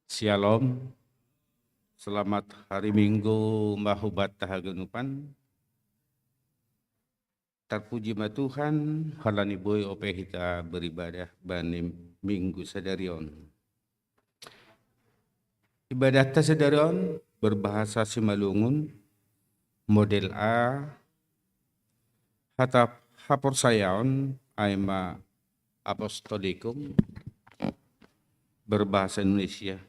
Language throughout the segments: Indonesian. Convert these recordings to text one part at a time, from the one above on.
Shalom, selamat hari Minggu mahubat tahagenupan. Terpuji ma Tuhan, halani boy ope kita beribadah bani Minggu sadarion. Ibadah sadarion berbahasa Simalungun, model A, hatap hapor sayaon, aima apostolikum, berbahasa Indonesia.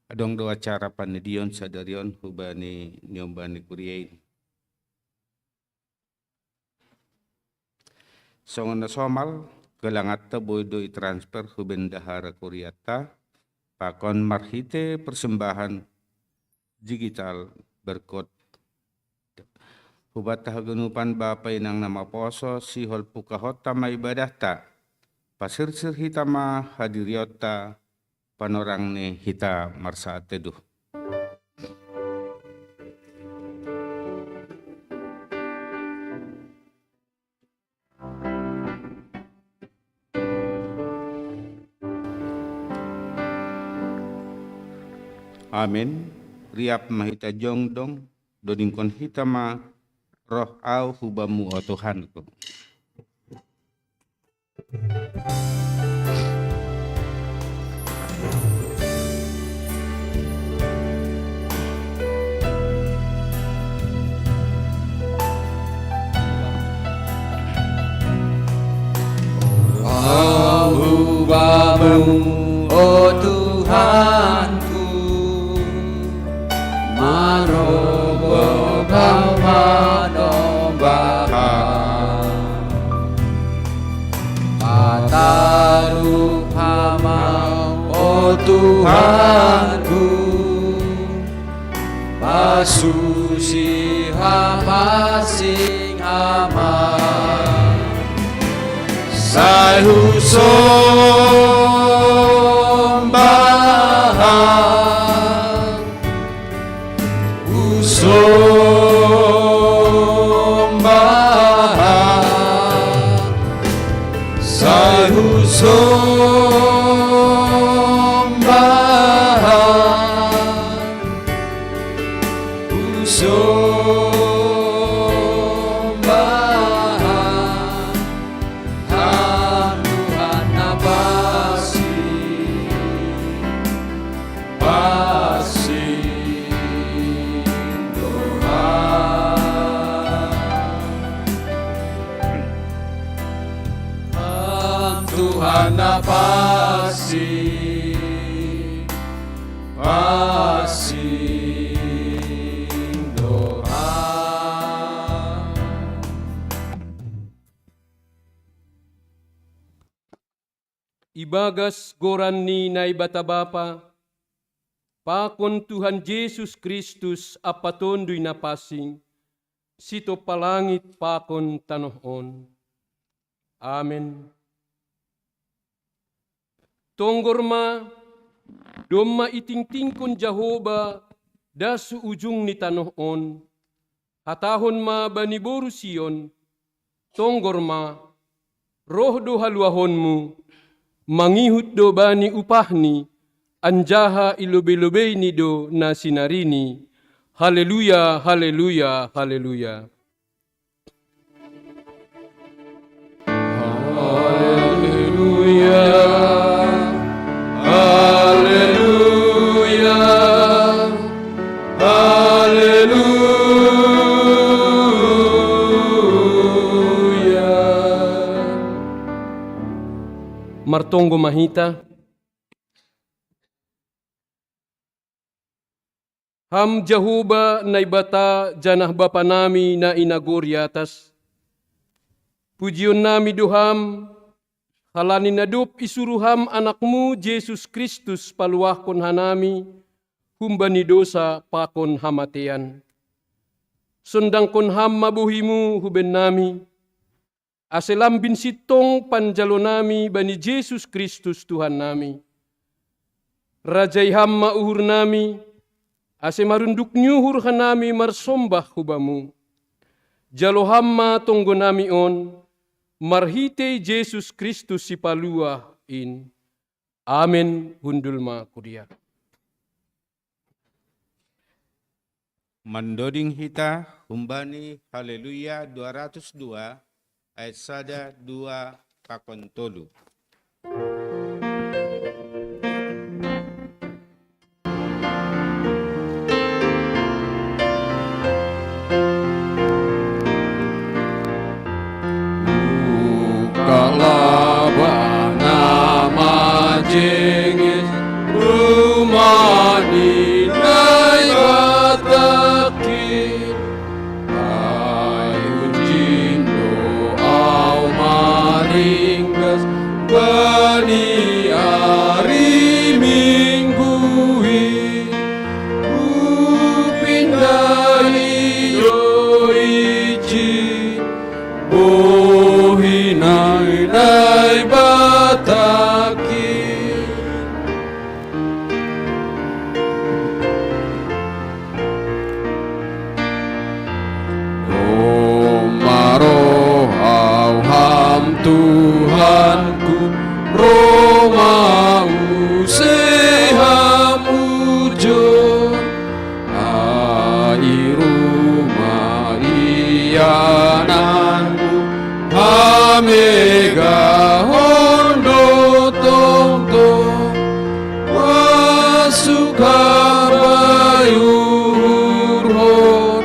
Adong doa cara panedion sadarion hubani nyombani kuriain. Songon somal kelangatta boydoi transfer hubendahara kuriata pakon marhite persembahan digital berkot hubat tahagenupan bapay nang nama poso sihol pukahota maibadahta pasirsir hitama hadiriota panorang ne hita marsaat teduh. Amin. Riap mahita jongdong dodingkon hitama roh au hubamu o Tuhanku. Hubamu, oh Tuhanku, marobo kau manombahan, pataruh hamau, oh Tuhanku, pasusi hamasing hamau. Sai usombahan, sai Tuhan pasing doa. Ibagas goran ni naibata bapa, pakon Tuhan Yesus Kristus apatondoy na pasing, sito palangit pakon tanohon. Amen. Tonggorma, domma itingtingkon Jehovah, dasu ujung ni tanohon, hatahon ma baniboru Sion, tonggorma, roh do haluahonmu, mangihut do bani upahni, anjaha ilube-lubei ni do na sinarini. Haleluya, haleluya, haleluya. Haleluya. Haleluya, haleluya. Martonggo mahita. Ham Jehovah na ibata janah bapa nami na inaguri atas. Pujion nami duham, halani nadup isuruham anakmu Yesus Kristus paluahkon hanami, humbani dosa pakon hamatian. Sundangkon ham mabuhimu huben nami, aselambin sitong panjalo nami bani Yesus Kristus Tuhan nami. Rajai ham mauhur nami, ase marunduk nyuhur hanami marsombah hubamu. Jalo hamma tonggo nami on, marhite Yesus Kristus si palua in. Amin hundulma kuria. Mandoding hita humbani haleluya 202 ayat 1 2 pakon tolu. Kalabana majengis rumani nai batakir ai unjindo au maringgas bani ari minggui upindai doici bohinai nai batakir Romarohau ham Tuhanku Romau seham ujo ai rumah iananmu hamega hondo tongtong wasuka bayurhon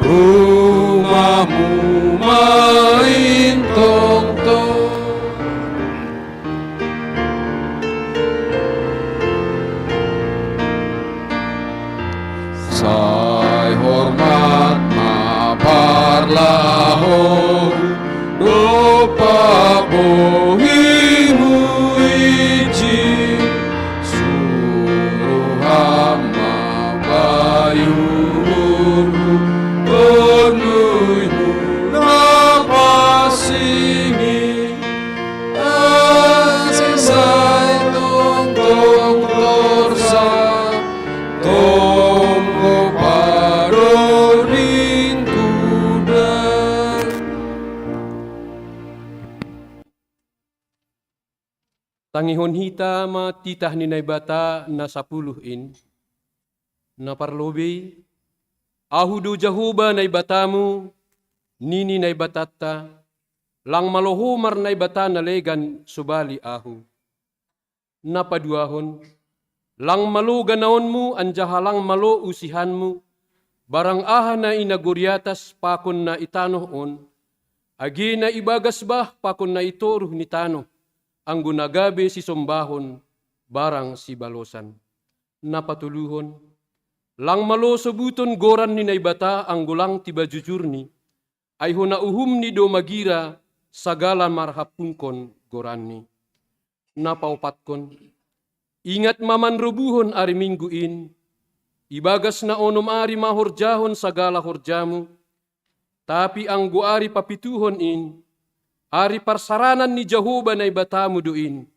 rumahmu main tongtong sai hormat maparlaho dopa bohimu iji suruh hama bayuru penuhmu napasingi asesai tong tong torsa tonggo paroning kuda. Tangihon hita matitah ni naibata na 10 na parlobe ahudu Jahuba naibatamu nini naibatatta lang malohumar naibata na legan subali ahu napaduahon lang malo ganaonmu anjahalang malo usihanmu barang aha na inaguryatas pakon na itanohon agi na ibagas bah pakon na itoruh ni tano ang gunagabe si sombahon barang si balosan. Napatuluhon, lang malo sobuton goran ni naibata ang gulang tiba jujurni, ay hunauhum ni do magira sagala marhapungkon goranni. Napaupatkon, ingat maman rubuhon ari mingguin, ibagas na onom ari mahorjahon sagala horjamu, tapi ang guari papituhon ari parsaranan ni Jahuba na ibatamu duin.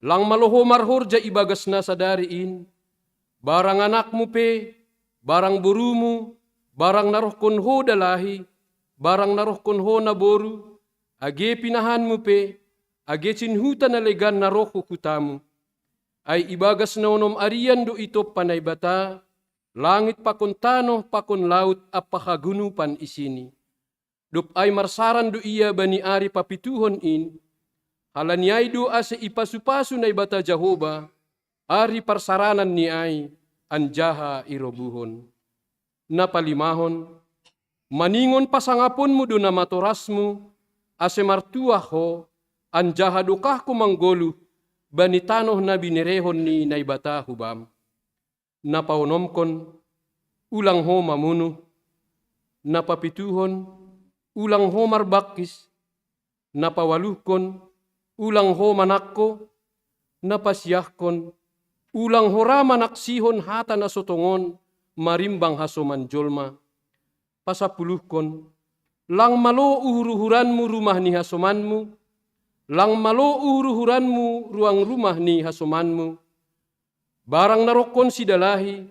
Lang malohomar horja ibagas na sa dariin. Barang anakmu pe, barang burumu, barang naroh konho dalahi, barang naroh konho na boru, age pinahanmu pe, age cinhuta na legan naroh kukutamu. Ay ibagas na onom arian do ito panaybata, langit pakon tanoh pakon laut apakagunupan isini. Dup ay marsaran do iya bani ari papituhon halanyay do ase ipasupasu na ibata Jahoba, ari parsaranan ni ay anjaha irobuhon. Napalimahon, maningon pasangapon mo do na matorasmu, ase martuah ho, anjaha dukah kumanggolu, bani tanoh na binirehon ni naibata hubam. Napaunomkon, ulang ho mamuno, napapituhon, ulang ho marbakis, napawaluhkon, ulang ho manakko, napasyahkon, ulang ho ramanaksihon hata na sotongon, marimbang hasuman jolma, pasapuluhkon, lang malo uhuruhuranmu rumah ni hasumanmu, lang malo uhuruhuranmu ruang rumah ni hasumanmu, barang narokon si dalahi,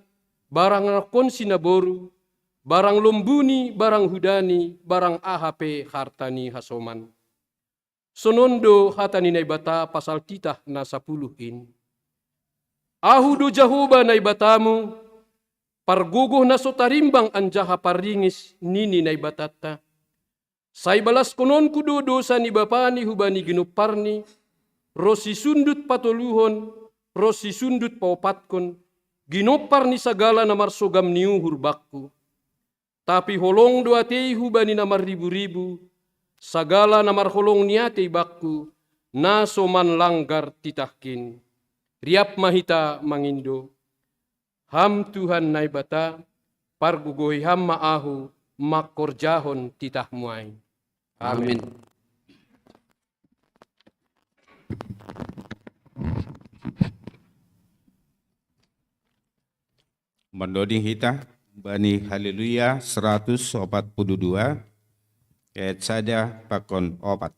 barang narokon si naboru, barang lombuni, barang hudani, barang ahape hartani hasoman. Sonondo hata ni naibata pasal titah na 10. Ahu do Jahoba naibatamu, parguguh na sotarimbang anjaha paringis nini naibatata. Say balas konon kudo dosa ni bapani hubani ginuparni, rosi sundut patuluhon, rosi sundut paupatkon, ginopar ni sagala na marsogam niuhur bakku. Tapi holong doatei hubani na ribu-ribu, sagala na marholong niatei bakku, na soman langgar titahkin. Riap mahita mangindo, ham Tuhan naibata, pargugoy ham maahu, makorjahon titahmuay. Amin. Mendoding hita bani haleluya 142 ayat saja pakon opat.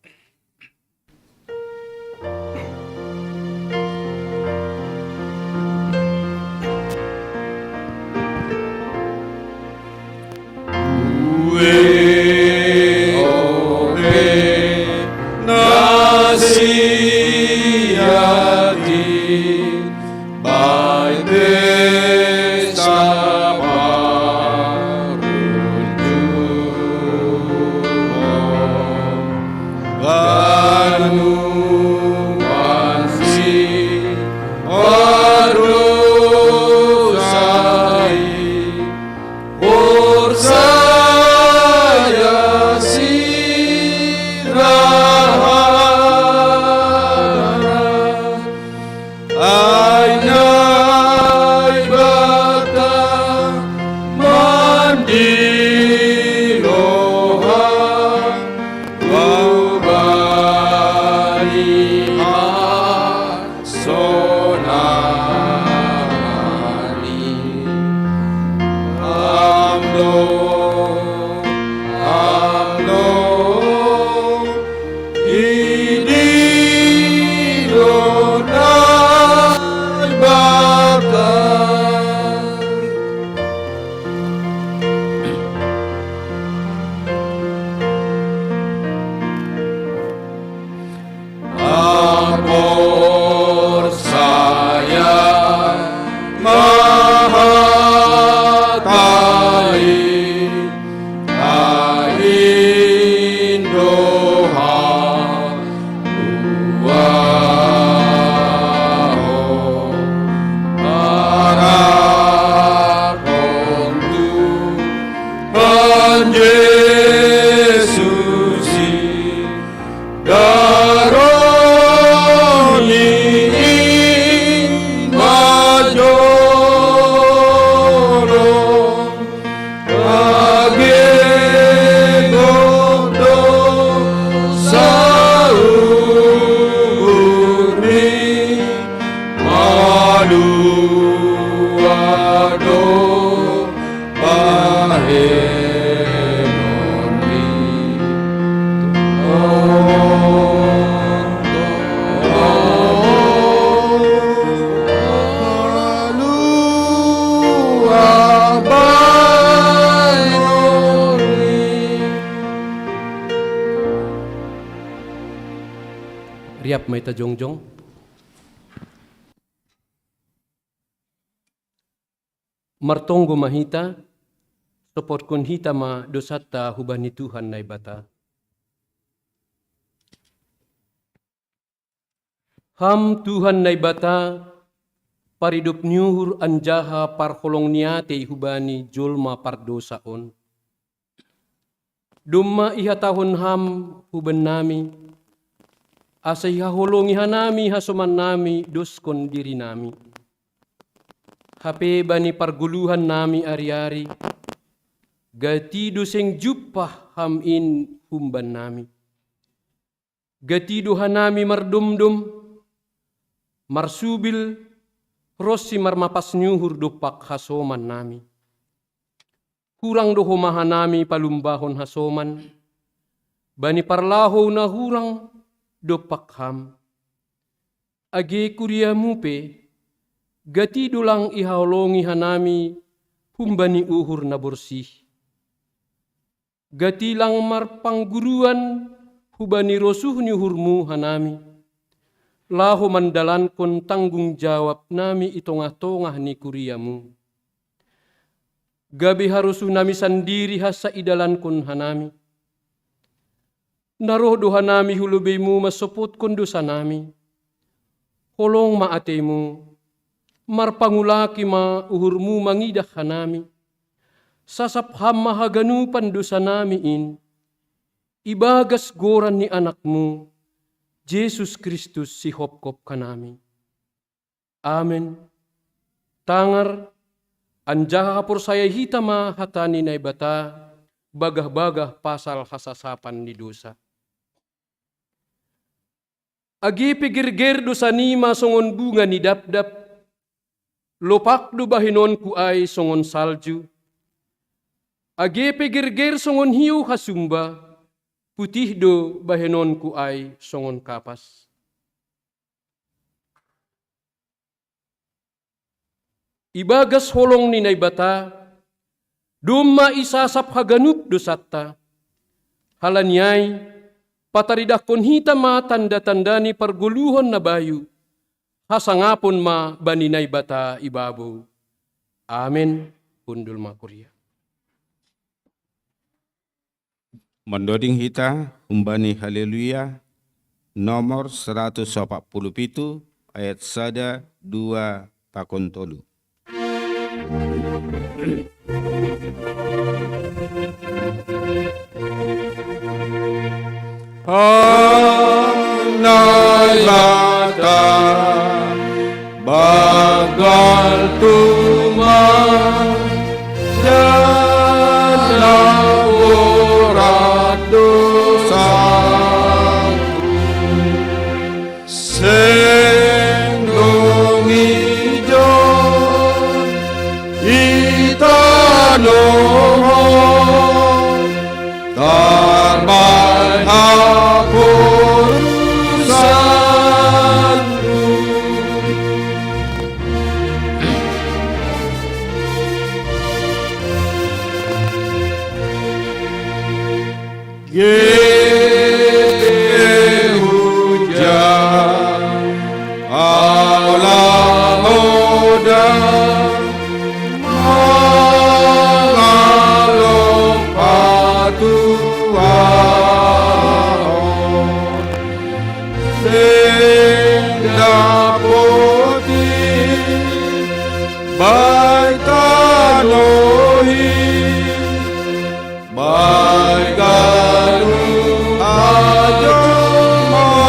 Riap may tajongjong. Martonggo mahita, support kun hita ma dosata huban ni Tuhan na ibata. Ham Tuhan na ibata, paridup nyuhur anjaha parholong niate hubani julma pardosaon. Dumma ihatahon ham huban nami, asay hahulungi hanami hasuman nami doskon diri nami. Hape bani parguluhan nami ari-ari, gatido seng jupah hamin humban nami. Gatido hanami mardumdum, marsubil, rosi marmapas nyuhur dupak hasoman nami. Hurang do humahan nami palumbahon hasoman, bani parlaho na hurang dupak ham. Age kuria mupe, gati dulang ihaulongi hanami humbani uhur na bersih. Gati lang marpangguruan hubani rosuh ni hurmu hanami. Lahu mandalankon tanggung jawab nami itongah-tongah ni kuriamu. Gabi harusu nami sandiri hasa idalankon hanami. Naroh doha nami hulubemu masuput kon dosa nami. Holong maatemu, marpangulaki ma uhurmu mangidah hanami. Sasap ham mahaganupan dosa nami in. Ibagas goran ni anakmu, Jesus Kristus si hopkop kanami. Amen. Tangar, anjaha hapur saya hitama hatani na ibata, bagah-bagah pasal hasasapan ni dosa. Agi pigirgir dosa nima songon bunga ni dapdap, lopak do bahinon ku ay songon salju. Agi pigirgir songon hiu hasumba, putih do bahenon ku ay songon kapas. Ibagas holong ni naibata, duma isasap haganup dosatta. Halanyay, pataridakon hita ma tanda-tanda ni parguluhon na bayu. Hasangapon ma bani naibata ibabaw. Amen. Pundul makurya. Mendoding hita umbani haleluya nomor 147 ayat 1, 2 pakon tolu. Panay bata bagal tuman jana urat dosaku sendong ijon itanohon tarbal hapur sandu. Hujan Allah muda mengalung patuan sing dapoti baik tanohi baik garu ajo mau.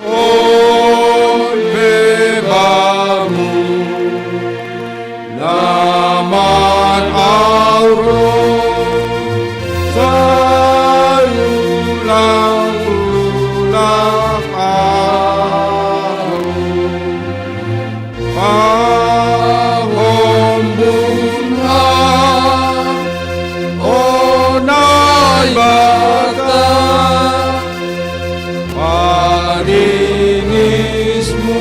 On bebamu laman aurung sayulang ulang aurung pahom bunga onay bata padinismu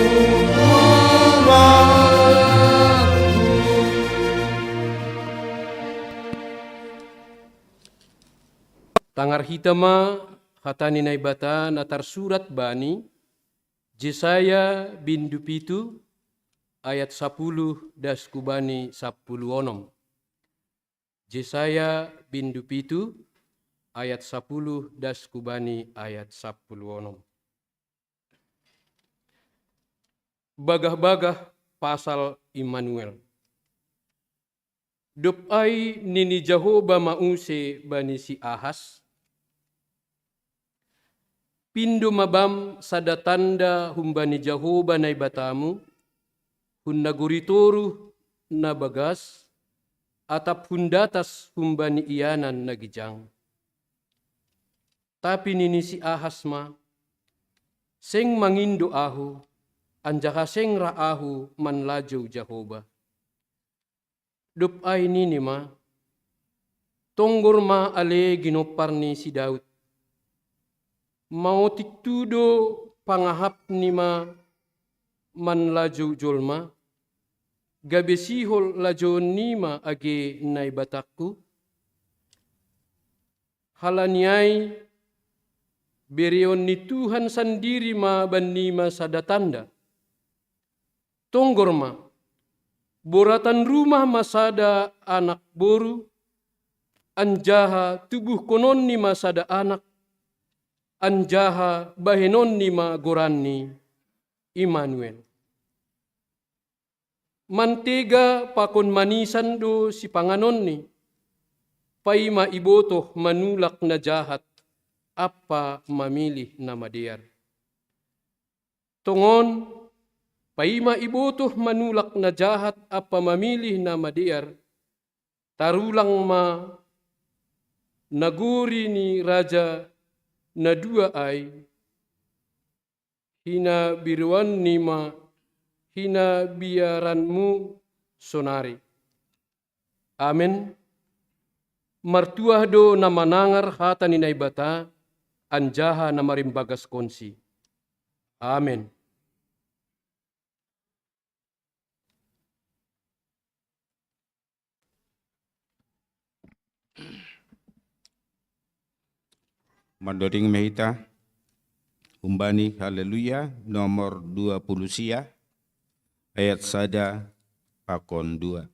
umatku. Tangar hitama hatani naibata natar surat bani Jesaya bindu pitu ayat 10 das kubani 10 onom. Jesaya bindu pitu ayat 10 das kubani ayat 10 onom. Bagah-bagah pasal Immanuel. Dopai nini Jehovah mause bani si Ahas. Pindo mabam sada tanda humbani Jehovah na ibatamu, hunnaguritoru na bagas, atap hundatas humbani iyanan na gijang. Tapi nini si Ahas ma, seng mangindo ahu, anjaka seng raahu manlajaw Jehovah. Dupay nini ma, tonggor ma ale ginopar ni si Daud. Mau tiktudo pangahap ni ma man laju julma, gabesihol laju nima age naibatakku, halaniai berion ni Tuhan sendiri ma banima sadatanda. Tonggor ma, boratan rumah masada anak boru, anjaha tubuh konon ni masada anak, anjaha bahenon ni ma gorani Immanuel. Mantega pakon manisan do si panganon ni, pay maibotoh manulak na jahat, apa mamilih na madiar. Tongon, pay maibotoh manulak na jahat, apa mamilih na madiar, tarulang ma naguri ni raja na dua ay, hina biruan ni ma, hina biaranmu sonari. Amen. Martuah do na manangar hata ni naibata, anjaha na marimbagas konsi. Amen. Mandoring Mehita, Umbani Haleluya, nomor 20 sia, ayat sada, pakon 2.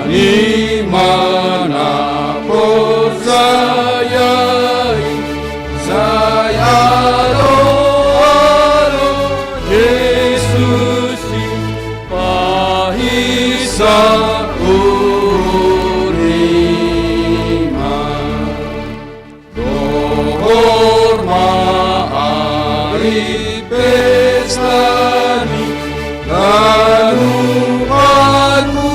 Di manapun saya doa Yesus pahisa urima dohor maari pestani lalu aku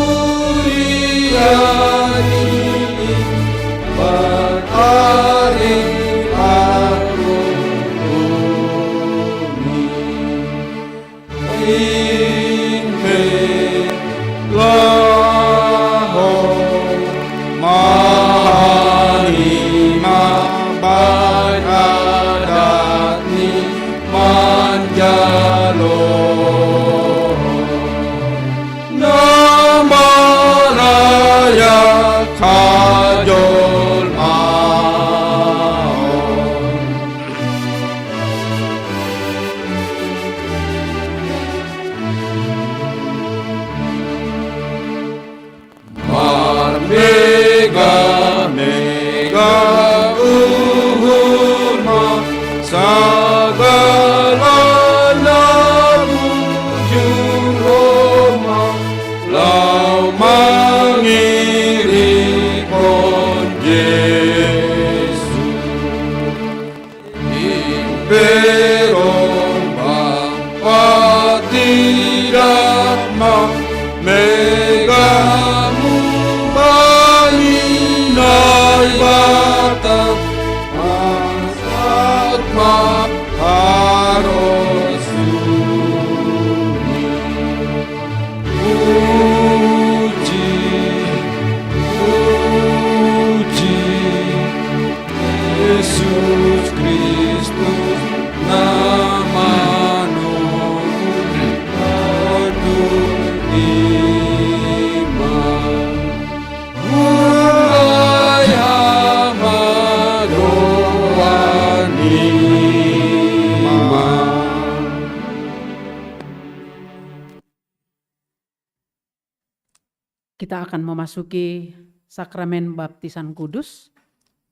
Kita akan memasuki sakramen baptisan kudus.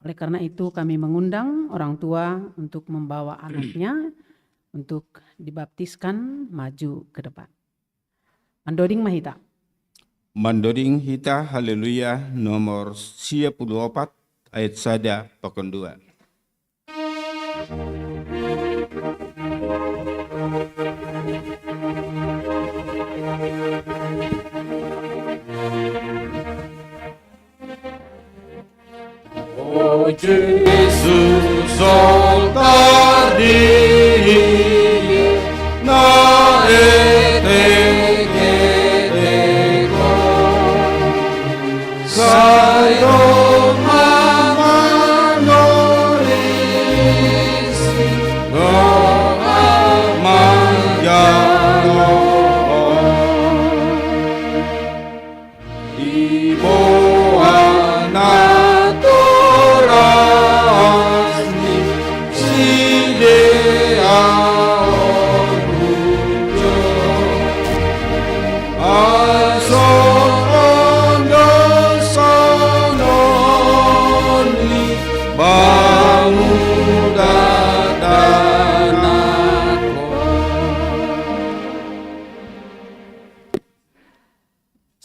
Oleh karena itu kami mengundang orang tua untuk membawa anaknya untuk dibaptiskan maju ke depan. Mandoring Mahita. Mandoring Hita Haleluya, nomor 24, ayat sada, pakon 2. Oh Jesus, all tardi, na eteke ko, sayo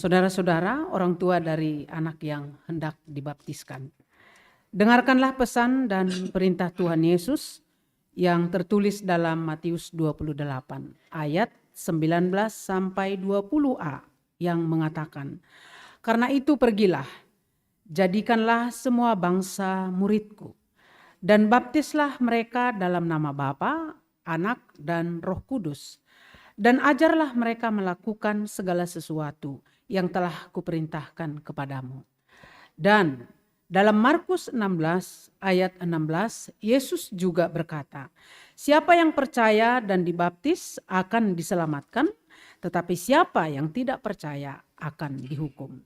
Saudara-saudara, orang tua dari anak yang hendak dibaptiskan, dengarkanlah pesan dan perintah Tuhan Yesus yang tertulis dalam Matius 28 ayat 19 sampai 20a yang mengatakan, "Karena itu pergilah, jadikanlah semua bangsa muridku, dan baptislah mereka dalam nama Bapa, Anak, dan Roh Kudus, dan ajarlah mereka melakukan segala sesuatu yang telah kuperintahkan kepadamu." Dan dalam Markus 16 ayat 16, Yesus juga berkata, "Siapa yang percaya dan dibaptis akan diselamatkan, tetapi siapa yang tidak percaya akan dihukum."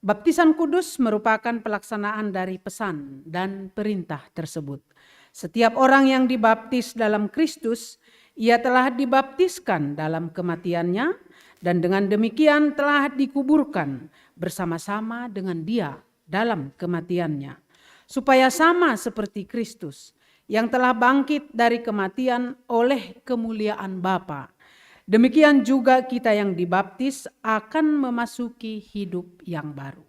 Baptisan kudus merupakan pelaksanaan dari pesan dan perintah tersebut. Setiap orang yang dibaptis dalam Kristus, ia telah dibaptiskan dalam kematiannya, dan dengan demikian telah dikuburkan bersama-sama dengan Dia dalam kematiannya, supaya sama seperti Kristus yang telah bangkit dari kematian oleh kemuliaan Bapa. Demikian juga kita yang dibaptis akan memasuki hidup yang baru.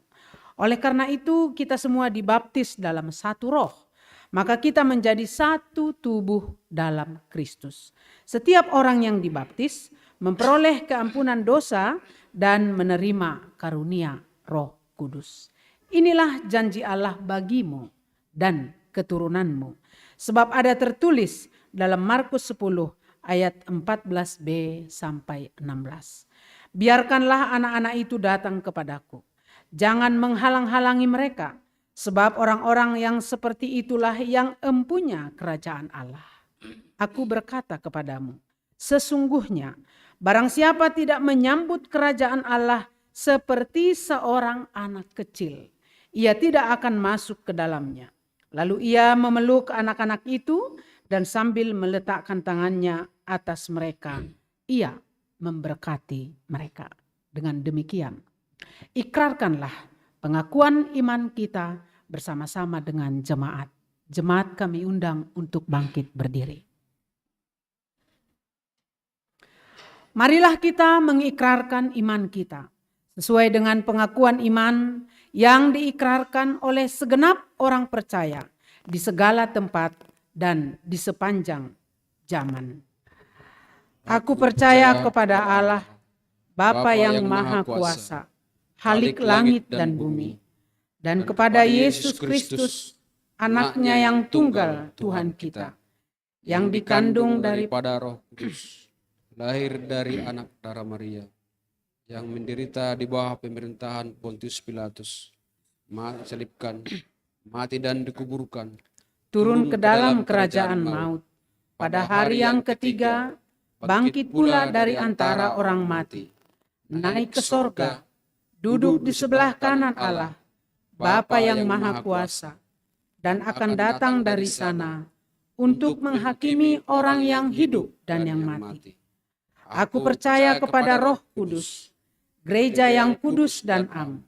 Oleh karena itu kita semua dibaptis dalam satu roh, maka kita menjadi satu tubuh dalam Kristus. Setiap orang yang dibaptis memperoleh keampunan dosa dan menerima karunia Roh Kudus. Inilah janji Allah bagimu dan keturunanmu. Sebab ada tertulis dalam Markus 10 ayat 14b sampai 16. "Biarkanlah anak-anak itu datang kepadaku. Jangan menghalang-halangi mereka, sebab orang-orang yang seperti itulah yang empunya kerajaan Allah. Aku berkata kepadamu, sesungguhnya barang siapa tidak menyambut kerajaan Allah seperti seorang anak kecil, ia tidak akan masuk ke dalamnya." Lalu ia memeluk anak-anak itu dan sambil meletakkan tangannya atas mereka, ia memberkati mereka. Dengan demikian, ikrarkanlah pengakuan iman kita bersama-sama dengan jemaat. Jemaat kami undang untuk bangkit berdiri. Marilah kita mengikrarkan iman kita sesuai dengan pengakuan iman yang diikrarkan oleh segenap orang percaya di segala tempat dan di sepanjang zaman. Aku percaya kepada Allah, Bapa yang Maha Kuasa, Khalik langit dan bumi, dan kepada Yesus Kristus, Anaknya yang tunggal Tuhan kita, yang dikandung daripada Roh Kudus, lahir dari anak darah Maria, yang menderita di bawah pemerintahan Pontius Pilatus, disalibkan, mati dan dikuburkan, turun ke dalam kerajaan maut. Pada hari yang ketiga, bangkit pula dari antara orang mati, naik ke sorga, duduk di sebelah kanan Allah, Bapa yang Maha Kuasa, dan akan datang dari sana untuk menghakimi orang yang hidup dan yang mati. Aku percaya kepada Roh Kudus, gereja yang kudus dan am,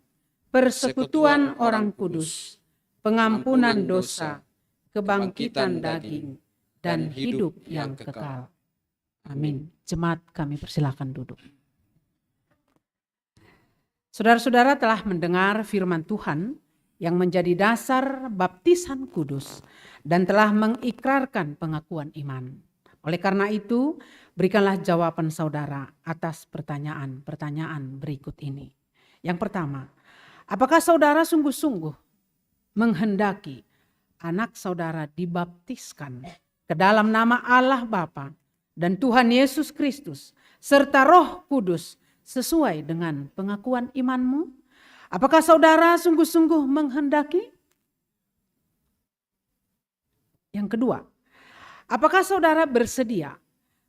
persekutuan orang kudus, pengampunan dosa, kebangkitan daging, dan hidup yang kekal. Amin. Jemaat kami persilakan duduk. Saudara-saudara telah mendengar firman Tuhan yang menjadi dasar baptisan kudus dan telah mengikrarkan pengakuan iman. Oleh karena itu, berikanlah jawaban saudara atas pertanyaan-pertanyaan berikut ini. Yang pertama, apakah saudara sungguh-sungguh menghendaki anak saudara dibaptiskan ke dalam nama Allah Bapa dan Tuhan Yesus Kristus serta Roh Kudus sesuai dengan pengakuan imanmu? Apakah saudara sungguh-sungguh menghendaki? Yang kedua, apakah saudara bersedia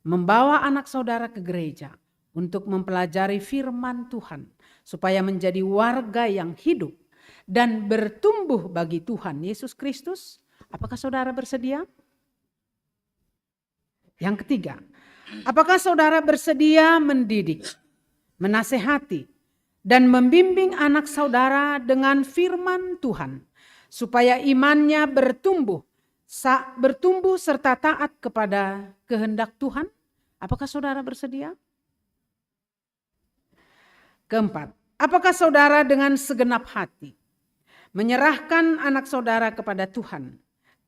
membawa anak saudara ke gereja untuk mempelajari firman Tuhan supaya menjadi warga yang hidup dan bertumbuh bagi Tuhan Yesus Kristus? Apakah saudara bersedia? Yang ketiga, apakah saudara bersedia mendidik, menasehati, dan membimbing anak saudara dengan firman Tuhan supaya imannya bertumbuh serta taat kepada kehendak Tuhan? Apakah saudara bersedia? Keempat, Apakah saudara dengan segenap hati menyerahkan anak saudara kepada Tuhan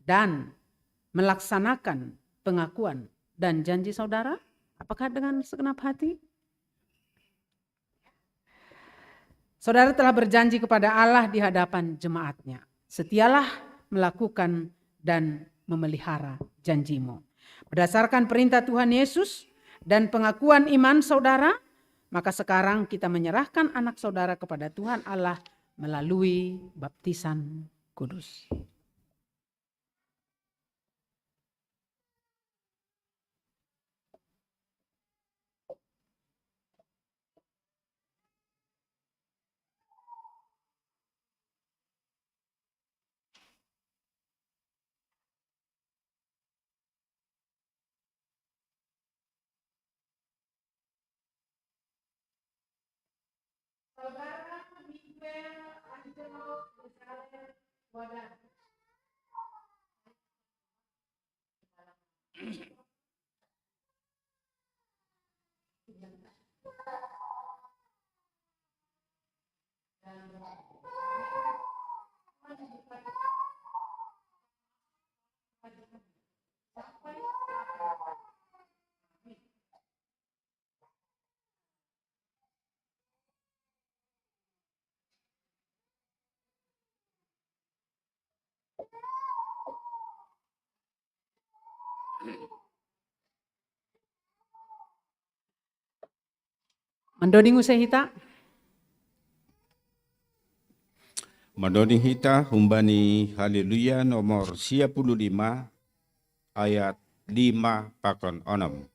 dan melaksanakan pengakuan dan janji saudara? Apakah dengan segenap hati? Saudara telah berjanji kepada Allah di hadapan jemaatnya. Setialah melakukan dan memelihara janjimu. Berdasarkan perintah Tuhan Yesus dan pengakuan iman saudara, maka sekarang kita menyerahkan anak saudara kepada Tuhan Allah melalui baptisan kudus. Mandoding usahita. Madoni hita humbani haleluya nomor 55 ayat 5 pakon 6.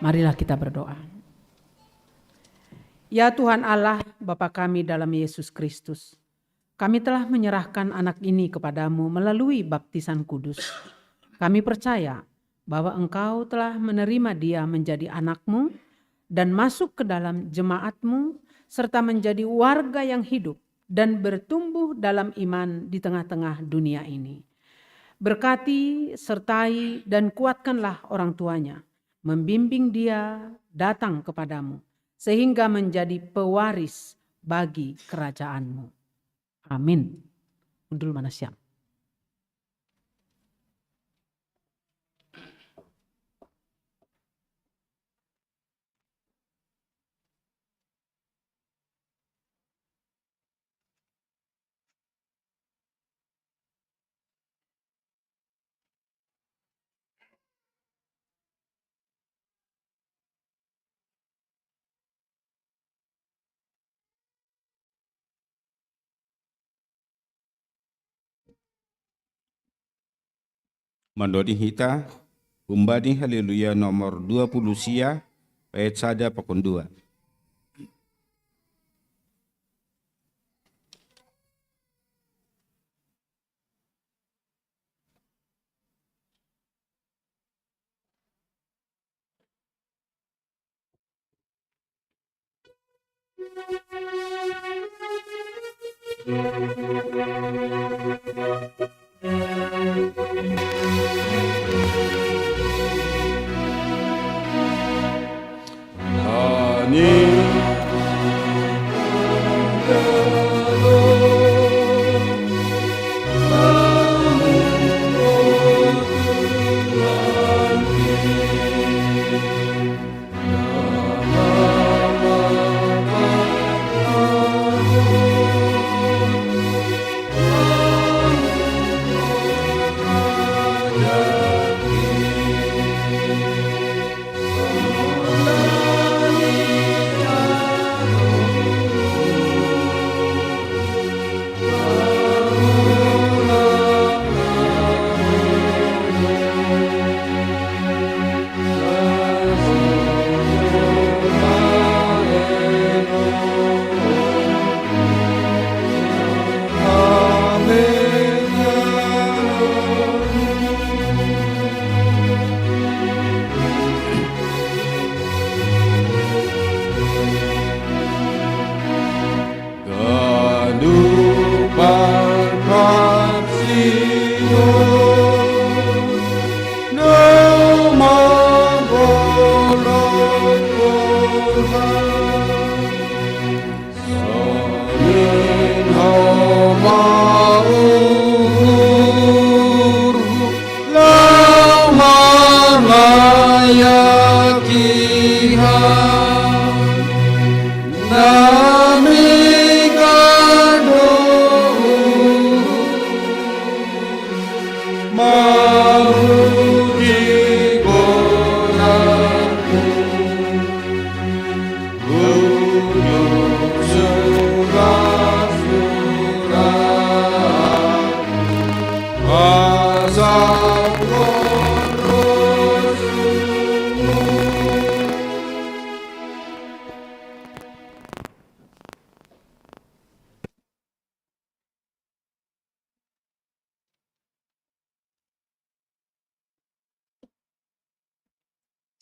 Marilah kita berdoa. Ya Tuhan Allah, Bapa kami dalam Yesus Kristus, kami telah menyerahkan anak ini kepadamu melalui baptisan kudus. Kami percaya bahwa Engkau telah menerima dia menjadi anakmu dan masuk ke dalam jemaatmu serta menjadi warga yang hidup dan bertumbuh dalam iman di tengah-tengah dunia ini. Berkati, sertai, dan kuatkanlah orang tuanya, membimbing dia datang kepadamu, sehingga menjadi pewaris bagi kerajaan-Mu. Amin. Undul Manasya. Mandoni hita, umbani haleluya nomor 20 sia, ayat sada pakon 2.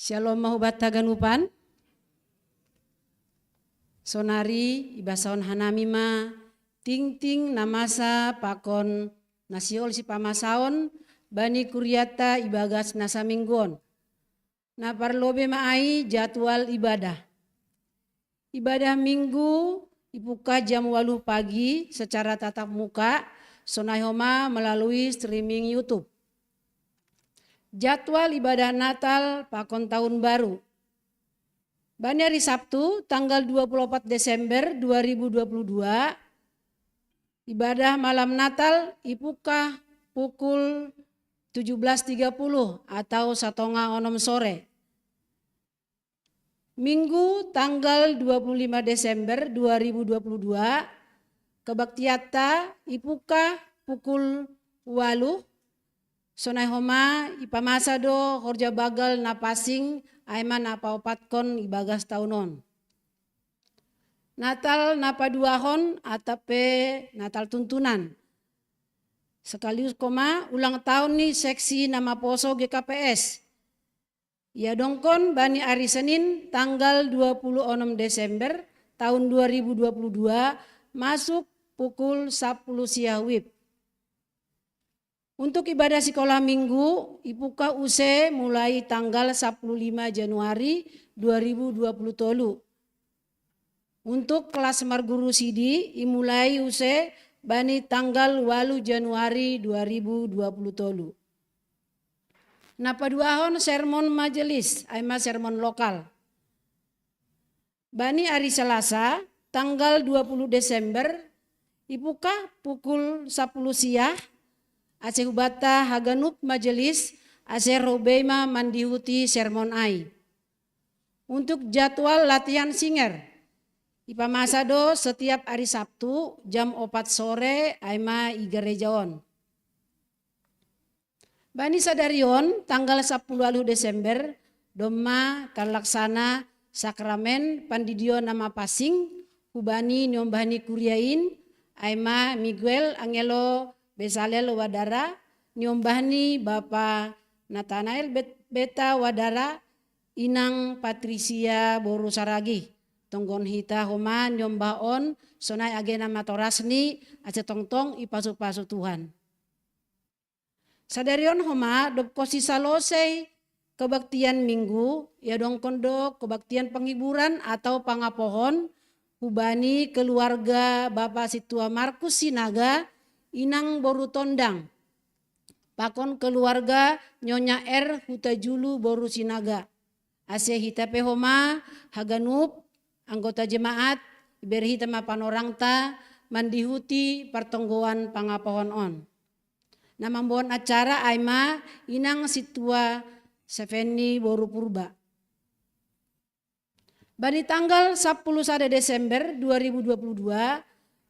Shalom mahubat taganupan. Sonari ibasaon hanamima ting namasa pakon nasiol si pamasaon bani kuryata ibagas nasa minggon. Na parlobe maai jadwal ibadah. Ibadah minggu ibuka jam 8 pagi secara tatap muka sonahoma melalui streaming YouTube. Jadwal ibadah Natal pakon tahun baru. Bani hari Sabtu tanggal 24 Desember 2022 ibadah malam Natal ibuka pukul 17.30 atau 1:30 sore. Minggu tanggal 25 Desember 2022 kebaktiata ibuka pukul 8 sonai homa ipamasado horja bagal napasing aiman apa opatkon ibagas taunon. Natal napa duahon atape Natal tuntunan. Sekaligus koma ulang tahun nih seksi nama poso GKPS. Ya dongkon bani hari Senin tanggal 26 Desember tahun 2022 masuk pukul 10 siawib. Untuk ibadah sekolah minggu, ibuka use mulai tanggal 15 Januari 2020 tolu. Untuk kelas marguru sidi, imulai use bani tanggal 8 Januari 2020 tolu. Napaduahon sermon majelis, aima sermon lokal. Bani hari Selasa, tanggal 20 Desember, ibuka pukul 10 siang, Aceh Hubata Haganup Majelis Aceh Robeima Mandihuti Sermon Ai. Untuk jadwal latihan singer ipamasado setiap hari Sabtu jam 4 sore aima igerejaon. Bani sadarion tanggal 10 Desember doma terlaksana sakramen pandidio nama pasing hubani nyombani kuriain Aima Miguel Angelo Bezalel Wadara nyombani Bapa Nathanael Beta Wadara Inang Patricia Boru Saragi tonggon hita homa nyombaon sonai agena matorasni ace tongtong ipasu-pasu Tuhan. Sadarion homa dop kosi salosei kebaktian minggu ya dong kondo kebaktian penghiburan atau pangapohon hubani keluarga Bapak Situa Markus Sinaga Inang Boru Tondang pakon keluarga Nyonya R Hutajulu Boru Sinaga ase hitape homa haganup anggota jemaat berhita mapanorangta mandihuti pertonggoan pangapohon on. Nama mbon acara Aima Inang Situa Seveni Boru Purba. Bani tanggal 10 Desember 2022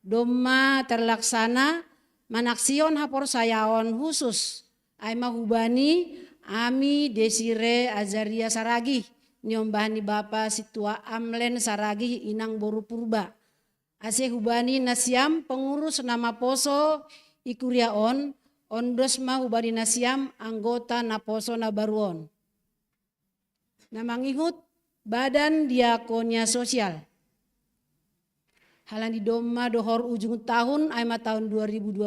doma terlaksana manaksion hapor sayaon khusus Aima hubani Ami Desire Azaria Saragi nyombani Bapa Situa Amlen Saragi Inang Boru Purba. Ase hubani nasiam pengurus nama poso ikuriaon ondosma hubani nasiam anggota naposo nabaruon. Nama ngingut Badan Diakonia Sosial. Halan di doma dohor ujung tahun Aima tahun 2022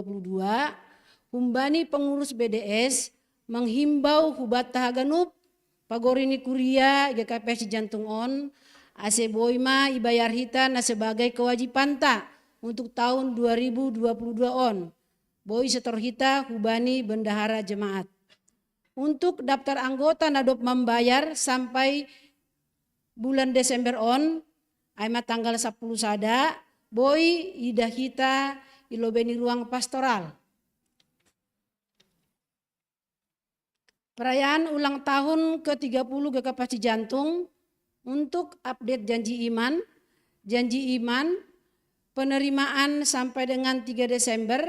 humbani pengurus BDS menghimbau hubat tahaganup pagorini kuria GKPS Jantung on ase boima ibayar hita na sebagai kewajiban ta untuk tahun 2022 on. Boi setor hita hubani bendahara jemaat. Untuk daftar anggota nadop membayar sampai bulan Desember on, Aima tanggal 10 sada, boi idah hita ilobeni ruang pastoral. Perayaan ulang tahun ke-30 GKPS Jantung untuk update janji iman, penerimaan sampai dengan 3 Desember,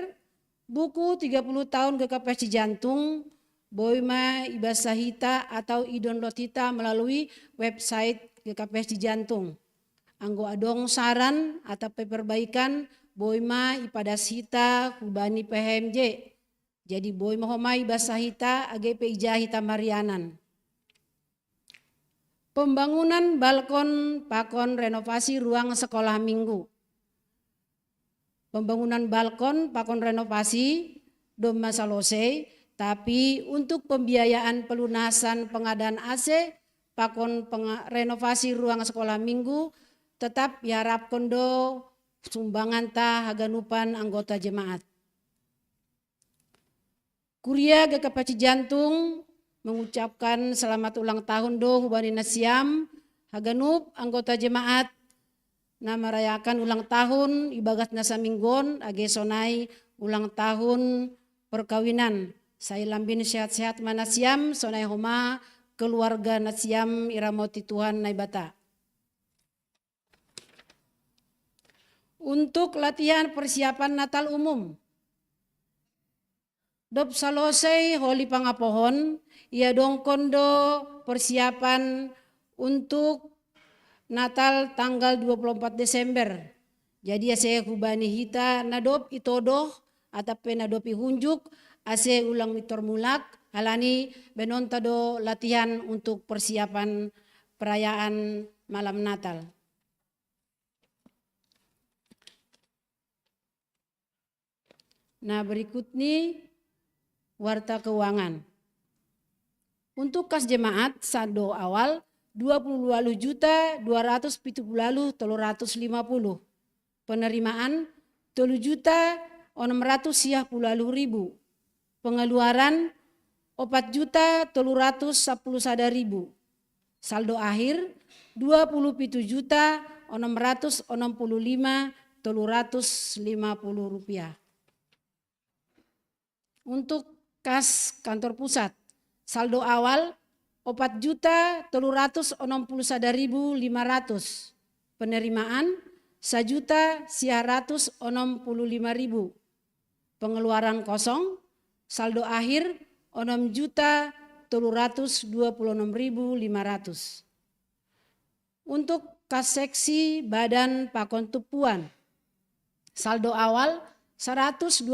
buku 30 tahun GKPS Jantung, boima ibasahita atau i-download hita melalui website GKPS Jantung. Anggo adong saran atau perbaikan, boima ipadas hita hubani PHMJ. Jadi boima homai ibasahita AGP Ijahita Marianan. Pembangunan balkon pakon renovasi ruang sekolah minggu. Pembangunan balkon pakon renovasi doma salose, tapi untuk pembiayaan pelunasan pengadaan AC pakon renovasi ruang sekolah minggu tetap diharap kondo sumbangan ta haganupan anggota jemaat. Kuria GKPS Jantung mengucapkan selamat ulang tahun do hubani nasiam haganup anggota jemaat na merayakan ulang tahun ibagat nasa minggon age sonai ulang tahun perkawinan. Saya lambin sehat-sehat manasiam sonai homa keluarga nasiam iramoti Tuhan naibata. Untuk latihan persiapan Natal umum. Dop salosei holi pangapohon ia dong kondo persiapan untuk Natal tanggal 24 Desember. Jadi ase hubani hita nadop itodoh atape nadop ihunjuk ase ulang mitor mulak halani benonta do latihan untuk persiapan perayaan malam Natal. Nah berikut nih warta keuangan. Untuk kas jemaat saldo awal 22.270.350. Penerimaan 3.610.000. Pengeluaran 4.311.000. Saldo akhir 27.665.350 rupiah. Untuk kas kantor pusat, saldo awal 4.361.500. Penerimaan 1.165.000. Pengeluaran kosong, saldo akhir 6.326.500. Untuk kas seksi badan pakon tupuan, saldo awal 120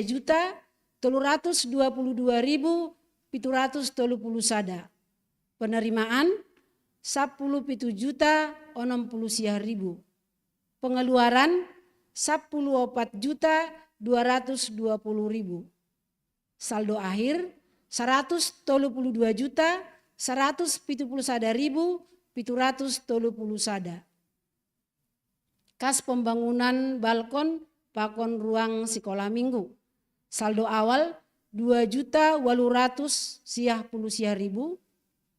juta 322.730 sada. Penerimaan 10 juta 60.000. Pengeluaran 14 juta 220.000. Saldo akhir 132 juta 171.730 sada. Kas pembangunan balkon pakon ruang sekolah minggu. Saldo awal 2.800.000.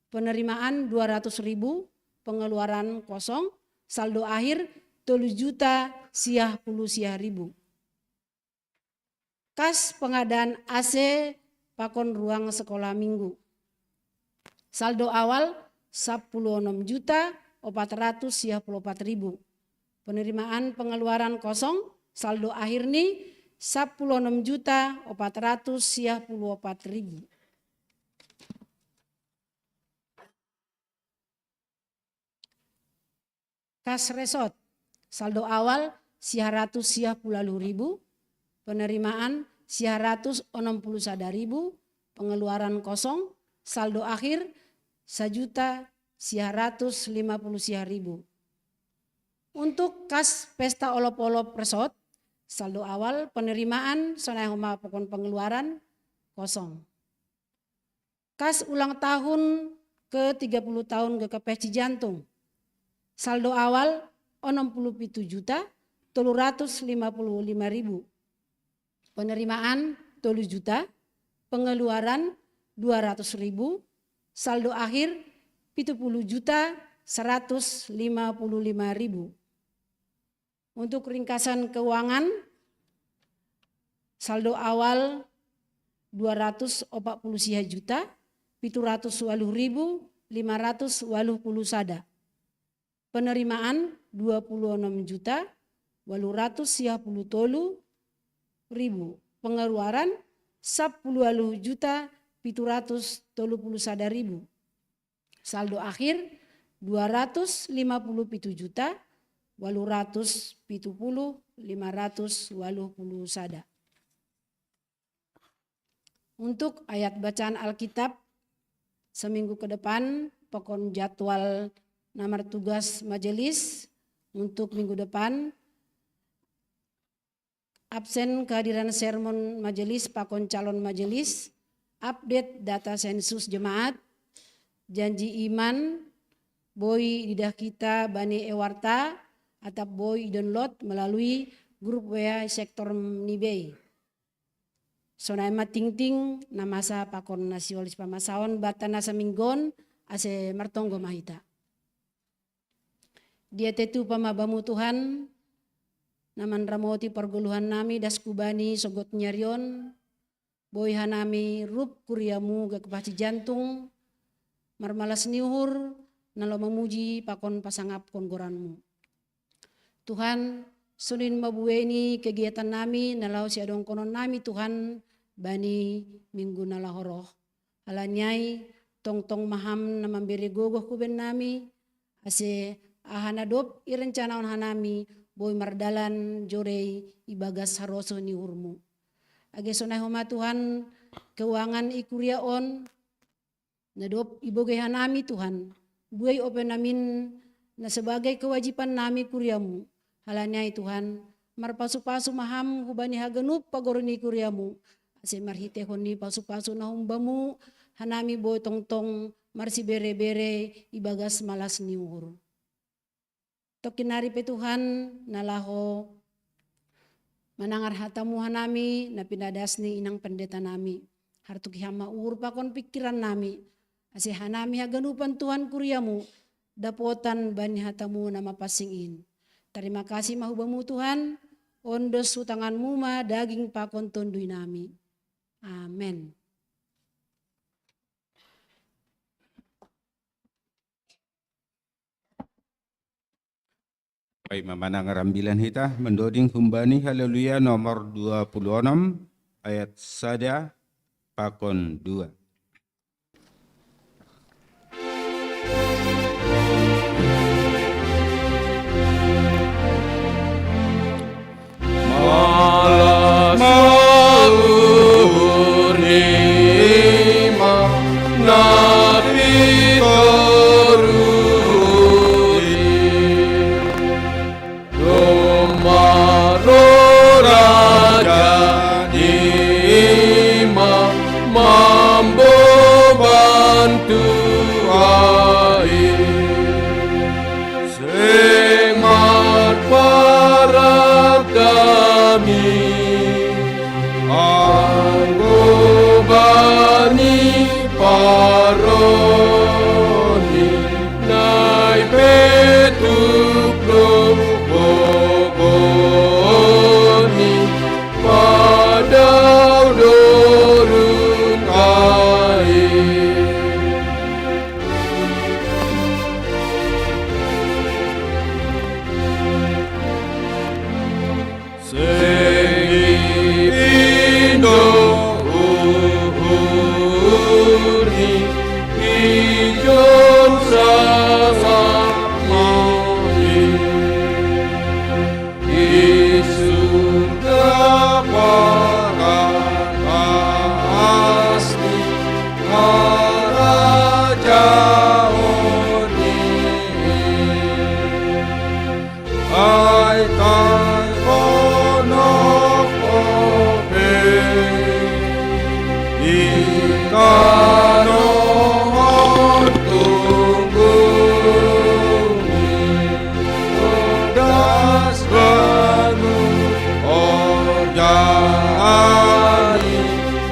Penerimaan 200.000, pengeluaran kosong, saldo akhir 3.000.000. Kas pengadaan AC pakon ruang sekolah minggu. Saldo awal 16.444.000. Penerimaan pengeluaran kosong, saldo akhir nih 16.444.000. Kas resort, saldo awal 100.000, penerimaan 161.000, pengeluaran kosong, saldo akhir 1.150.000. Untuk kas pesta olop-olop resort, saldo awal penerimaan sonai homa pokon pengeluaran kosong. Kas ulang tahun ke-30 tahun GKP Cijantung. Saldo awal 67 juta 355.000. Penerimaan 3 juta, pengeluaran 200.000, saldo akhir 70 juta 155.000. Untuk ringkasan keuangan, saldo awal 240 juta 780.580 sada. Penerimaan 26 juta 890.000. Pengeluaran 10 juta 730.000. Saldo akhir 257 juta 870.580 sada. Untuk ayat bacaan Alkitab seminggu ke depan, pokon jadwal nomor tugas majelis untuk minggu depan, absen kehadiran sermon majelis, pakon calon majelis, update data sensus jemaat, janji iman, boy didah kita Bani Ewarta, atau boy download melalui grup WA sektor Nibei. Sonai ting nama sa pakon nasiolis pamasaon batana saminggon ase martonggo mahita. Dia tetu pamabamu Tuhan, naman ramoti perguluhan nami daskubani sogot nyarion, boy hanami rup kuriamu gakepasi jantung, marmalas niuhur, nalo memuji pakon pasangap konggoranmu. Tuhan, sunin mabueni kegiatan nami, nalau siadong konon nami Tuhan, bani minggu nalahoroh. Alanyai, tong-tong maham namamberi gogoh kuben nami, ase ahanadop irencanaon hanami, boy mardalan jorei ibagas haroso ni urmu. Age sonai homa Tuhan, keuangan ikuriaon, nadop iboge hanami Tuhan, buai open namin na sebagai kewajiban nami kuriamu. Halanyai Tuhan, marpasu-pasu maham hubani hagenup pagoroni kuriamu, ase marhite honi pasu-pasu na humbamu, hanami boy tong-tong marsi bere-bere ibagas malas ni uhur. Tokinari pe Tuhan nalaho manangar hatamu hanami na pinadasni inang pendeta nami. Hartuki hama ur pakon pikiran nami. Ase hanami haganupan Tuhan kuriamu dapotan bani hatamu na mapasingin. Terima kasih mahubamu Tuhan. Ondos utanganmu ma daging pakon tondui nami. Amen. Baik, memanang rambilan kita mendoding humbani haleluya nomor 26 ayat sada Pakon 2. Malas purnima napi toruni Domaro raja dima mambo bantu ai Sengat para kami Anggo bani paroni Nai petuk lobogoni Padau dorun air Indo uhurni ijon samani di surga parasni karajaoni ai tai kono kope ikano tungguni odas banu orjani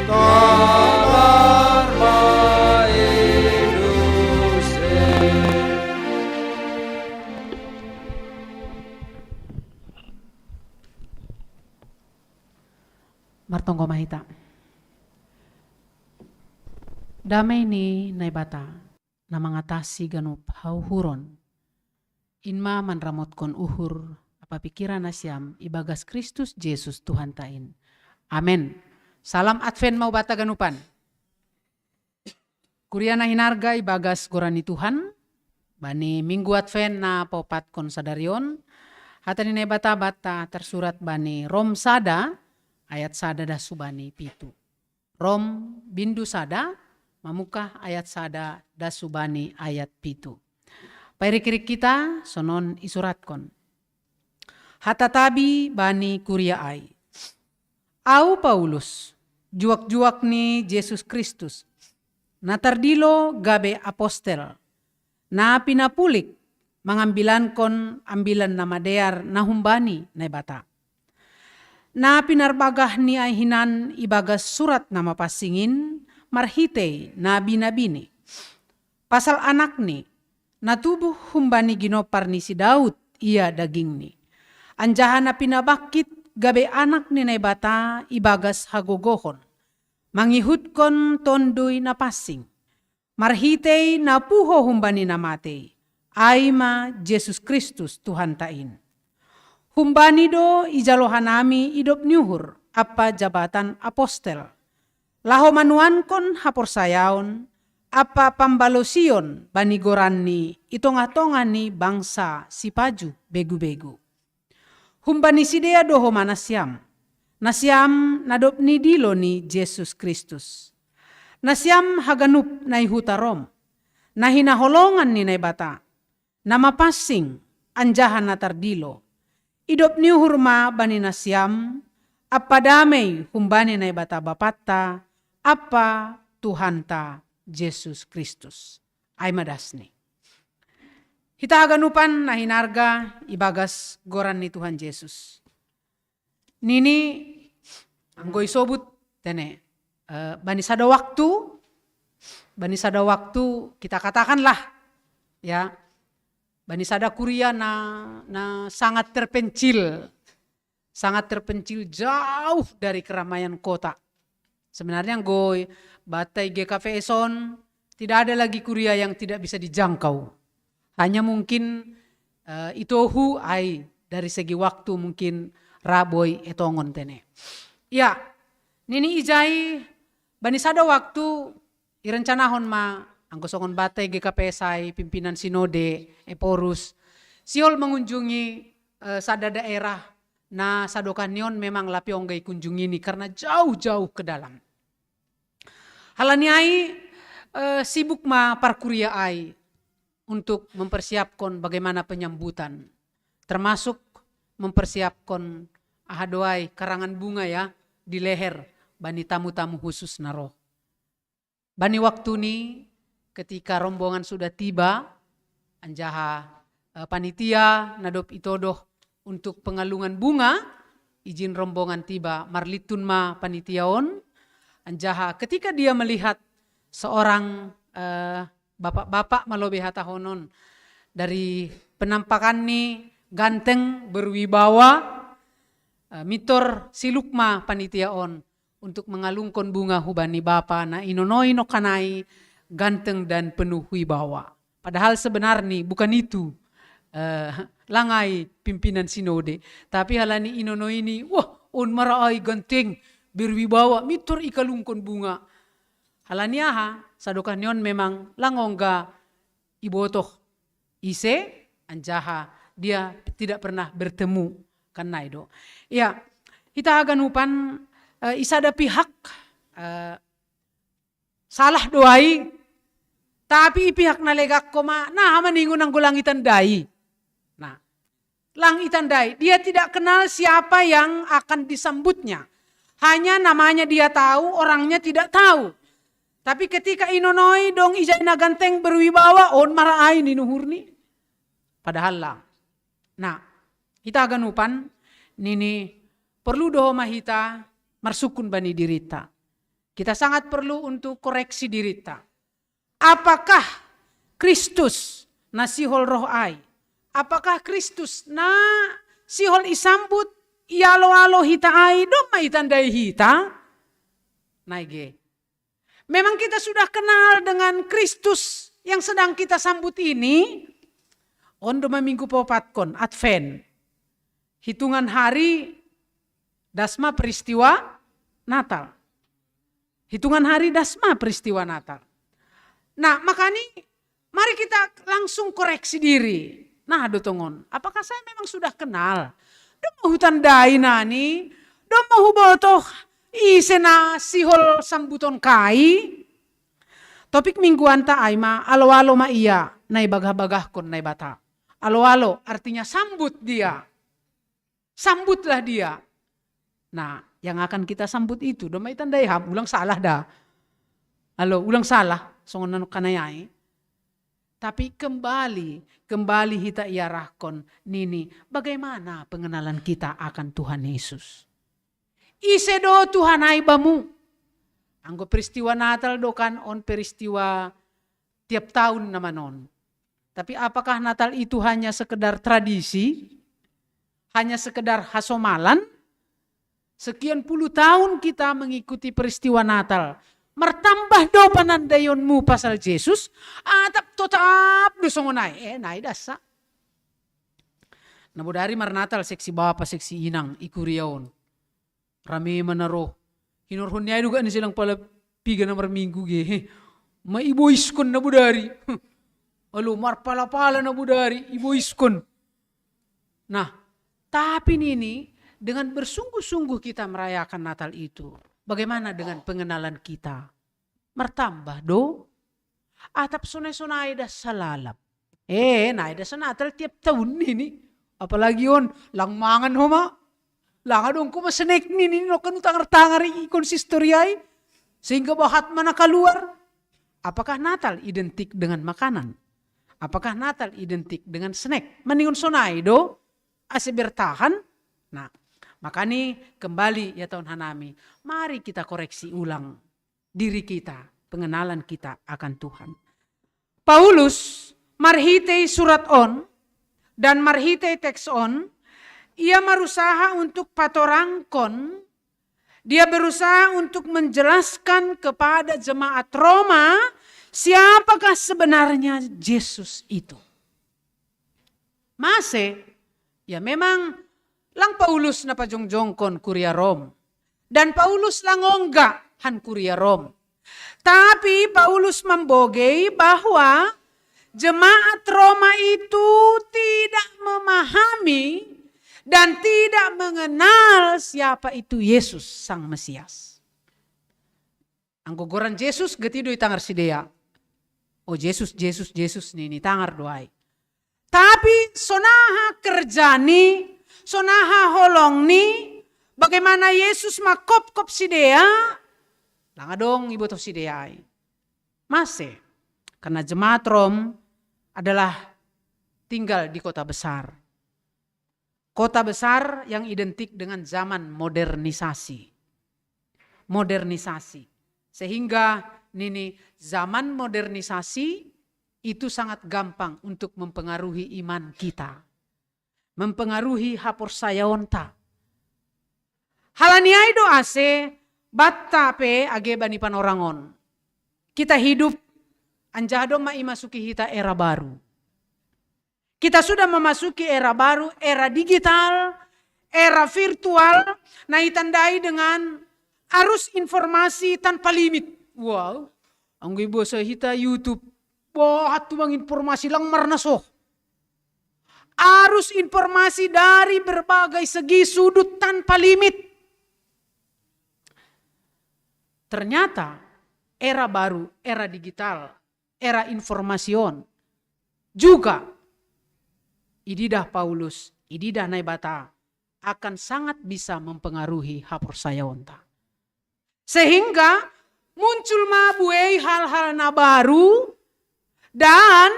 talar maeduse Martongko mahita. Damai ni naibata na mangatasi ganup hauhuron. Inma manramotkon uhur apa pikiran nasyam ibagas Kristus Yesus Tuhan tain. Amen. Salam Advent mau bata ganupan. Kuriana hinarga ibagas gorani Tuhan. Bani minggu Advent na popat kon sadarion. Hatani naibata bata tersurat bani Rom sada ayat sada da subani pitu. Rom bindu sada mamuka ayat sada da subani ayat pitu. Pairik-irik kita sonon isuratkon. Hatatabi bani kuria ai. Au Paulus, juak-juak ni Yesus Kristus. Natardilo gabe apostel. Na pinapulik mangambilan kon ambilan nama dear na humbani na bata. Na pinarbagah ni ay hinan ibagas surat nama pasingin marhite na binabini. Pasal anak ni natubuh humbani ginopar ni si Daud ia daging ni. Anjahan na pinabakit gabe anak ni naibata ibagas hagogohon. Mangihudkon tondoy na pasing. Marhitey na puho humbani na matey. Ayma Jesus Kristus Tuhan tain. Humbani do ijalohanami idop nyuhur apa jabatan apostel. Laho manuan kon haporsayaon apa pambalosion banigoran ni itonga-tonga ni bangsa si paju begu-begu. Humbani sidea doho manasyam. Nasyam nadop ni dilo ni Jesus Kristus. Nasyam haganup na ihutarom. Nahinaholongan ni naibata. Namapasing anjahan na tardilo. Idop ni hurma bani nasyam. Apa damay humbani naibata bapata. Apa Tuhanta Jesus Kristus. Ay madasni. Hita haganupan na hinarga ibagas goran ni Tuhan Yesus. Nini anggoy sobut tene bani sada waktu kita katakanlah ya bani sada kuria na sangat terpencil jauh dari keramaian kota. Sebenarnya anggoy batai GKV Eson tidak ada lagi kuria yang tidak bisa dijangkau. Hanya mungkin itohu ai dari segi waktu mungkin raboy etongon tene. Ya, nini ijai Bani sada waktu irencanahon ma anggosongon batay GKPSI pimpinan sinode Eporus siol mengunjungi sada daerah na sadokanion memang lapiong gay kunjungi ini karena jauh-jauh ke dalam. Halaniai sibuk ma parkuria ai untuk mempersiapkan bagaimana penyambutan. Termasuk mempersiapkan ahadoai karangan bunga ya di leher bani tamu-tamu khusus naro. Bani waktu ni ketika rombongan sudah tiba, anjaha panitia nadop itodoh untuk pengalungan bunga, izin rombongan tiba marlitun ma panitiaon, anjaha ketika dia melihat seorang bapak-bapak malobe hatahonon dari penampakan ni ganteng berwibawa, mitor silukma panitiaon untuk mengalungkan bunga hubani bapa na inonoi no kanai ganteng dan penuh wibawa. Padahal sebenarnya bukan itu langai pimpinan sinode, tapi halani inono ini wah on maraai ganteng berwibawa mitor ikalungkon bunga. Halani aha sadokanion memang langongga ibotoh ise anjaha dia tidak pernah bertemu karena itu. Ya, kita akan upan isada pihak salah doai tapi pihak nalegak koma nah maningun ang gulangitan dai. Nah, langitan dai dia tidak kenal siapa yang akan disambutnya. Hanya namanya dia tahu, orangnya tidak tahu. Tapi ketika inonoi dong ijay na ganteng berwibawa on maraay ninuhurni. Padahal lang. Nah, kita akan upan nini perlu doho mahita marsukun bani dirita. Kita sangat perlu untuk koreksi dirita. Apakah Kristus na sihol roh ay? Apakah Kristus na sihol isambut ialo-alo hita ay dong maitandai hita? Naige. Memang kita sudah kenal dengan Kristus yang sedang kita sambut ini. Ondo minggu popatkon, Advent. Hitungan hari dasma peristiwa Natal. Hitungan hari dasma peristiwa Natal. Nah makanya mari kita langsung koreksi diri. Nah dotongon, apakah saya memang sudah kenal? Dong mahutan dai nani, dong mahubotoh isena sihol sambuton kai. Topik mingguan ta ay ma alo-alo ma iya nai bagah-bagah kon nai bata. Alo-alo artinya sambut dia. Sambutlah dia. Nah, yang akan kita sambut itu domay tandai ham ulang salah dah. Halo, ulang salah songon kanayai. Tapi kembali kita iarahkon nini bagaimana pengenalan kita akan Tuhan Yesus. Isedo Tuhan aibamu. Anggo peristiwa Natal dokan on peristiwa tiap tahun naman on. Tapi apakah Natal itu hanya sekedar tradisi? Hanya sekedar hasomalan? Sekian puluh tahun kita mengikuti peristiwa Natal. Mertambah do panandayonmu pasal Yesus. Atap tetap dosongonay. Nai dasa. Nabudari mar Natal seksi bapa seksi inang ikuriaon. Rame manaro. Hinurhon niya juga ni silang pala piga na marminggu ge. Maiboiskon na budari. Alo marpala-pala na budari. Iboiskon. Nah, tapi ini dengan bersungguh-sungguh kita merayakan Natal itu. Bagaimana dengan pengenalan kita? Mertambah do. Atap sunay-sunay dah salalap. Naida sa Natal tiap tahun ini. Apalagi yun, langmangan homa. Langa dong kumasanek nini no kanutang-tangar ikonsistoriay sehingga bahat mana keluar. Apakah Natal identik dengan makanan? Apakah Natal identik dengan snack? Maningon sonay do ase bertahan. Nah, makanya kembali ya tahun hanami, mari kita koreksi ulang diri kita, pengenalan kita akan Tuhan. Paulus marhitei surat on dan marhitei teks on. Ia berusaha untuk patorangkon, dia berusaha untuk menjelaskan kepada jemaat Roma siapakah sebenarnya Yesus itu. Ya memang lang Paulus na pajongjongkon kuria Rom. Dan Paulus langongga han kuria Rom. Tapi Paulus membogei bahwa jemaat Roma itu tidak memahami dan tidak mengenal siapa itu Yesus Sang Mesias. Anggogoran Yesus getido itangar sidea. Oh Yesus ni tangar doai. Tapi sonaha kerjani, sonaha holong ni, bagaimana Yesus makop-kop sidea, langa dong ibu to sideai. Masih, karena jemaat Rom adalah tinggal di kota besar. Kota besar yang identik dengan zaman modernisasi. Modernisasi. Sehingga nini zaman modernisasi itu sangat gampang untuk mempengaruhi iman kita. Mempengaruhi haporsayaonta. Halaniai do ase batta pe age bani panorangon. Kita hidup anjado maimasuki kita era baru. Kita sudah memasuki era baru, era digital, era virtual, nah ditandai dengan arus informasi tanpa limit. Wow, ang ibu sa hita YouTube, wah tuang informasi lang marnaso. Arus informasi dari berbagai segi sudut tanpa limit. Ternyata era baru, era digital, era informasion juga ididah Paulus, ididah Naibata akan sangat bisa mempengaruhi haporsayaonta. Sehingga muncul mabuei hal-hal na baru dan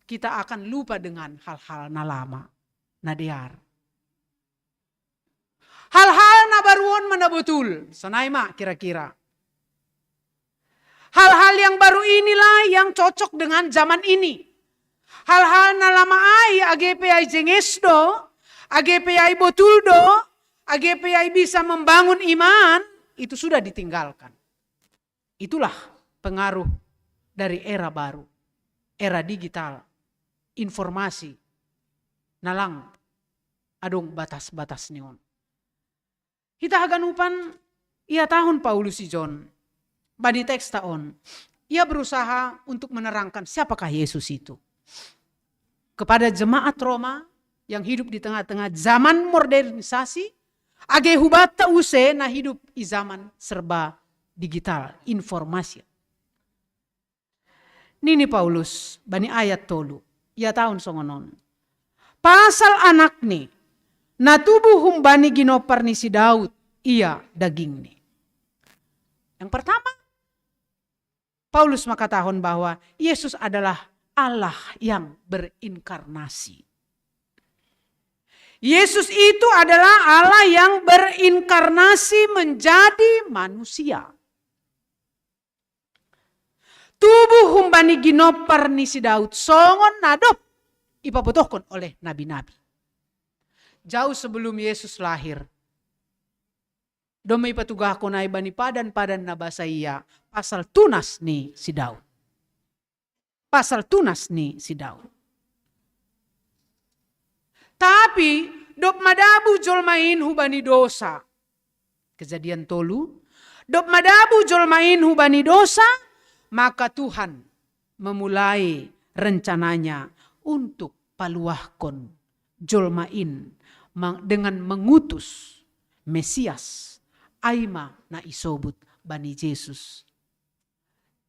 kita akan lupa dengan hal-hal na lama, na diar. Hal-hal na baruon mana betul, sanay ma kira-kira. Hal-hal yang baru inilah yang cocok dengan zaman ini. Hal-hal na lama ay AGPI jengesdo, AGPI botuldo, AGPI bisa membangun iman, itu sudah ditinggalkan. Itulah pengaruh dari era baru, era digital, informasi, nalang adong batas-batas nion. Kita haganupan, ia tahun Paulus si John, badi teks taon, ia berusaha untuk menerangkan siapakah Yesus itu. Kepada jemaat Roma yang hidup di tengah-tengah zaman modernisasi, age hubata use na hidup di zaman serba digital, informasi. Nini Paulus, bani ayat tolu, ia tahun songonon. Pasal anak ni, na tubuh humbani ginopar ni si Daud, ia daging ni. Yang pertama, Paulus makatahon bahwa Yesus adalah Allah yang berinkarnasi. Yesus itu adalah Allah yang berinkarnasi menjadi manusia. Tubuh humbani ginopar ni si Daud songon nadop ipaputohkon oleh nabi-nabi. Jauh sebelum Yesus lahir. Domay patugah ko na iba ni padan-padan na basaya pasal tunas ni si Daud. Pasal tunas ni si Daud. Tapi dop madabu jolmain hubani dosa. Kejadian tolu. Dop madabu jolmain hubani dosa, maka Tuhan memulai rencananya untuk paluahkon jolmain dengan mengutus Mesias aima na isobut bani Yesus.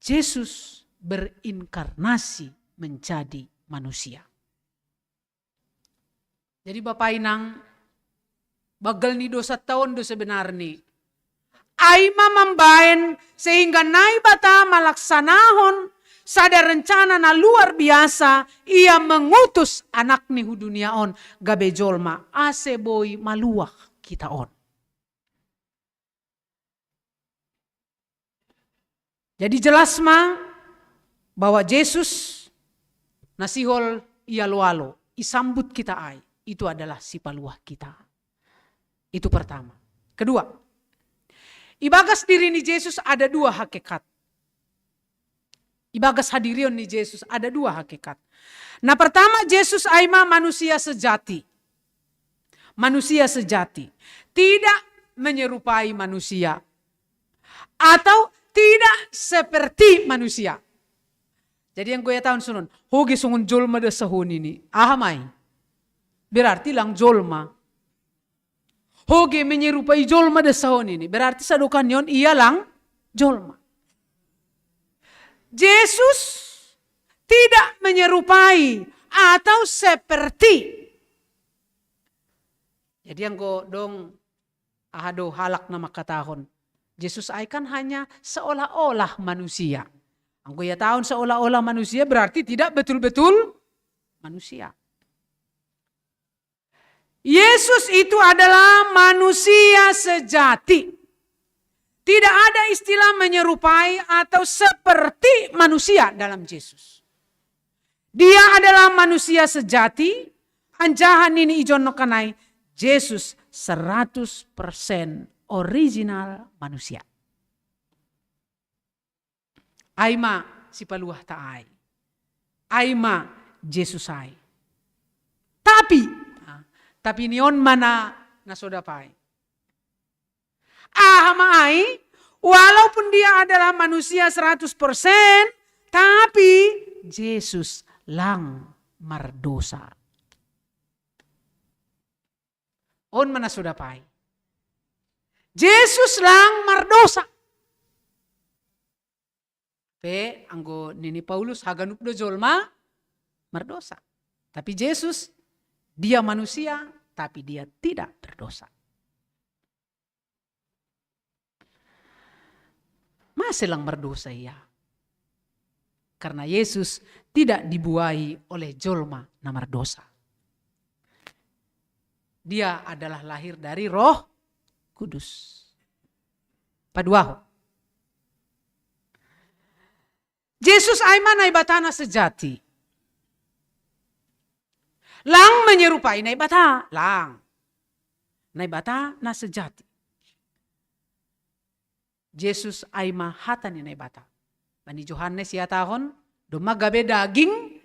Yesus berinkarnasi menjadi manusia. Jadi Bapak Inang, bagal ni dosa tahun do sebenarnya. Aima membaen sehingga nai bata malaksanahon sada rencana na luar biasa, ia mengutus anak ni huduniaon gabe jolma ase boy maluah kita on. Jadi jelas bahwa Yesus nasihol ia lualo, isambut kita ai, itu adalah si paluah kita. Itu pertama. Kedua, ibagas diri ni Yesus ada dua hakikat. Ibagas hadirion ni Yesus ada dua hakikat. Nah pertama, Yesus aima manusia sejati. Manusia sejati. Tidak menyerupai manusia. atau tidak seperti manusia. Jadi yang gue tahun sunun, hogi sungun jolma de sahun ini, ahamai. Berarti lang jolma. Hogi menyerupai jolma de sahun ini, berarti sadukan yon ia lang jolma. Yesus tidak menyerupai atau seperti. Jadi yang gue dong ahado halak nama katahon. Yesus ay kan hanya seolah-olah manusia. Ang kuya tahun seolah-olah manusia berarti tidak betul-betul manusia. Yesus itu adalah manusia sejati. Tidak ada istilah menyerupai atau seperti manusia dalam Yesus. Dia adalah manusia sejati. Anjahan ini ijon no kanai. Yesus 100% original manusia. Aima si paluah taai. Aima Yesus ai. Tapi nion mana nasodapai. Ahama ai, walaupun dia adalah manusia 100%, tapi Yesus lang mardosa. On mana sodapai. Yesus lang mardosa. Pe anggo nini Paulus haganup do jolma mardosa. Tapi Yesus dia manusia tapi dia tidak berdosa. Masih lang berdosa ya. Karena Yesus tidak dibuai oleh jolma na mardosa. Dia adalah lahir dari Roh Kudus. Paduaho. Yesus ay manay bata na sejati. Lang menyerupai nay bata. Lang. Nay bata na sejati. Yesus ay mahata ni nay bata. Bani Yohanes yatahon, dumagabe daging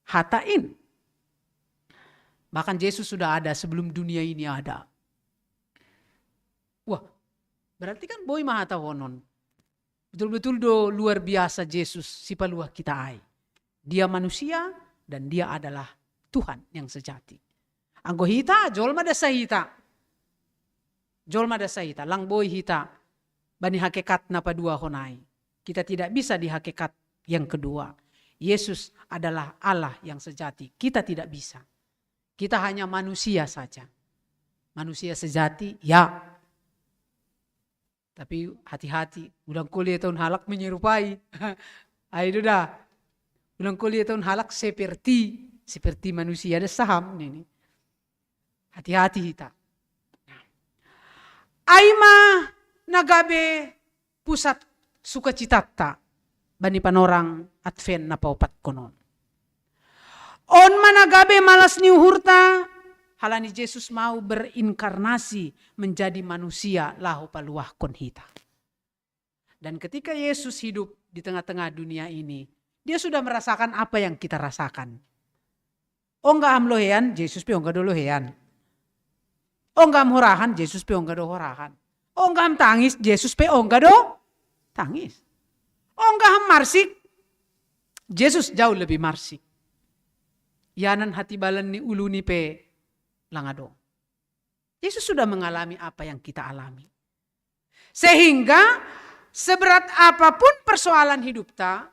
hatain. Bahkan Yesus sudah ada sebelum dunia ini ada. Wah, berarti kan boy mahata honon. Betul-betul do luar biasa Yesus si paluah kita ai. Dia manusia dan dia adalah Tuhan yang sejati. Anggo hita, jolma dasa hita. Jolma dasa hita, lang boy hita. Bani hakikat na padua honai. Kita tidak bisa di hakikat yang kedua. Yesus adalah Allah yang sejati. Kita tidak bisa. Kita hanya manusia saja. Manusia sejati, ya. Tapi hati-hati, ulang kuliah tahun halak menyerupai. Ayo dah, ulang kuliah tahun halak seperti manusia ada saham ini. Hati-hati kita. Aima nagabe pusat sukacitata bani panorang Advent na paupat konon. On managabe malas ni uhurta. Halani Yesus mau berinkarnasi menjadi manusia lahu paluah konhita. Dan ketika Yesus hidup di tengah-tengah dunia ini, dia sudah merasakan apa yang kita rasakan. Ongga amlohean, Yesus pe ongga dolohean. Ongga amhorahan, Yesus pe ongga do horahan. Ongga am tangis, Yesus pe ongga do tangis. Ongga am marsik, Yesus jauh lebih marsik. Yanan hati balan ni uluni pe langado. Yesus sudah mengalami apa yang kita alami. Sehingga seberat apapun persoalan hidup ta,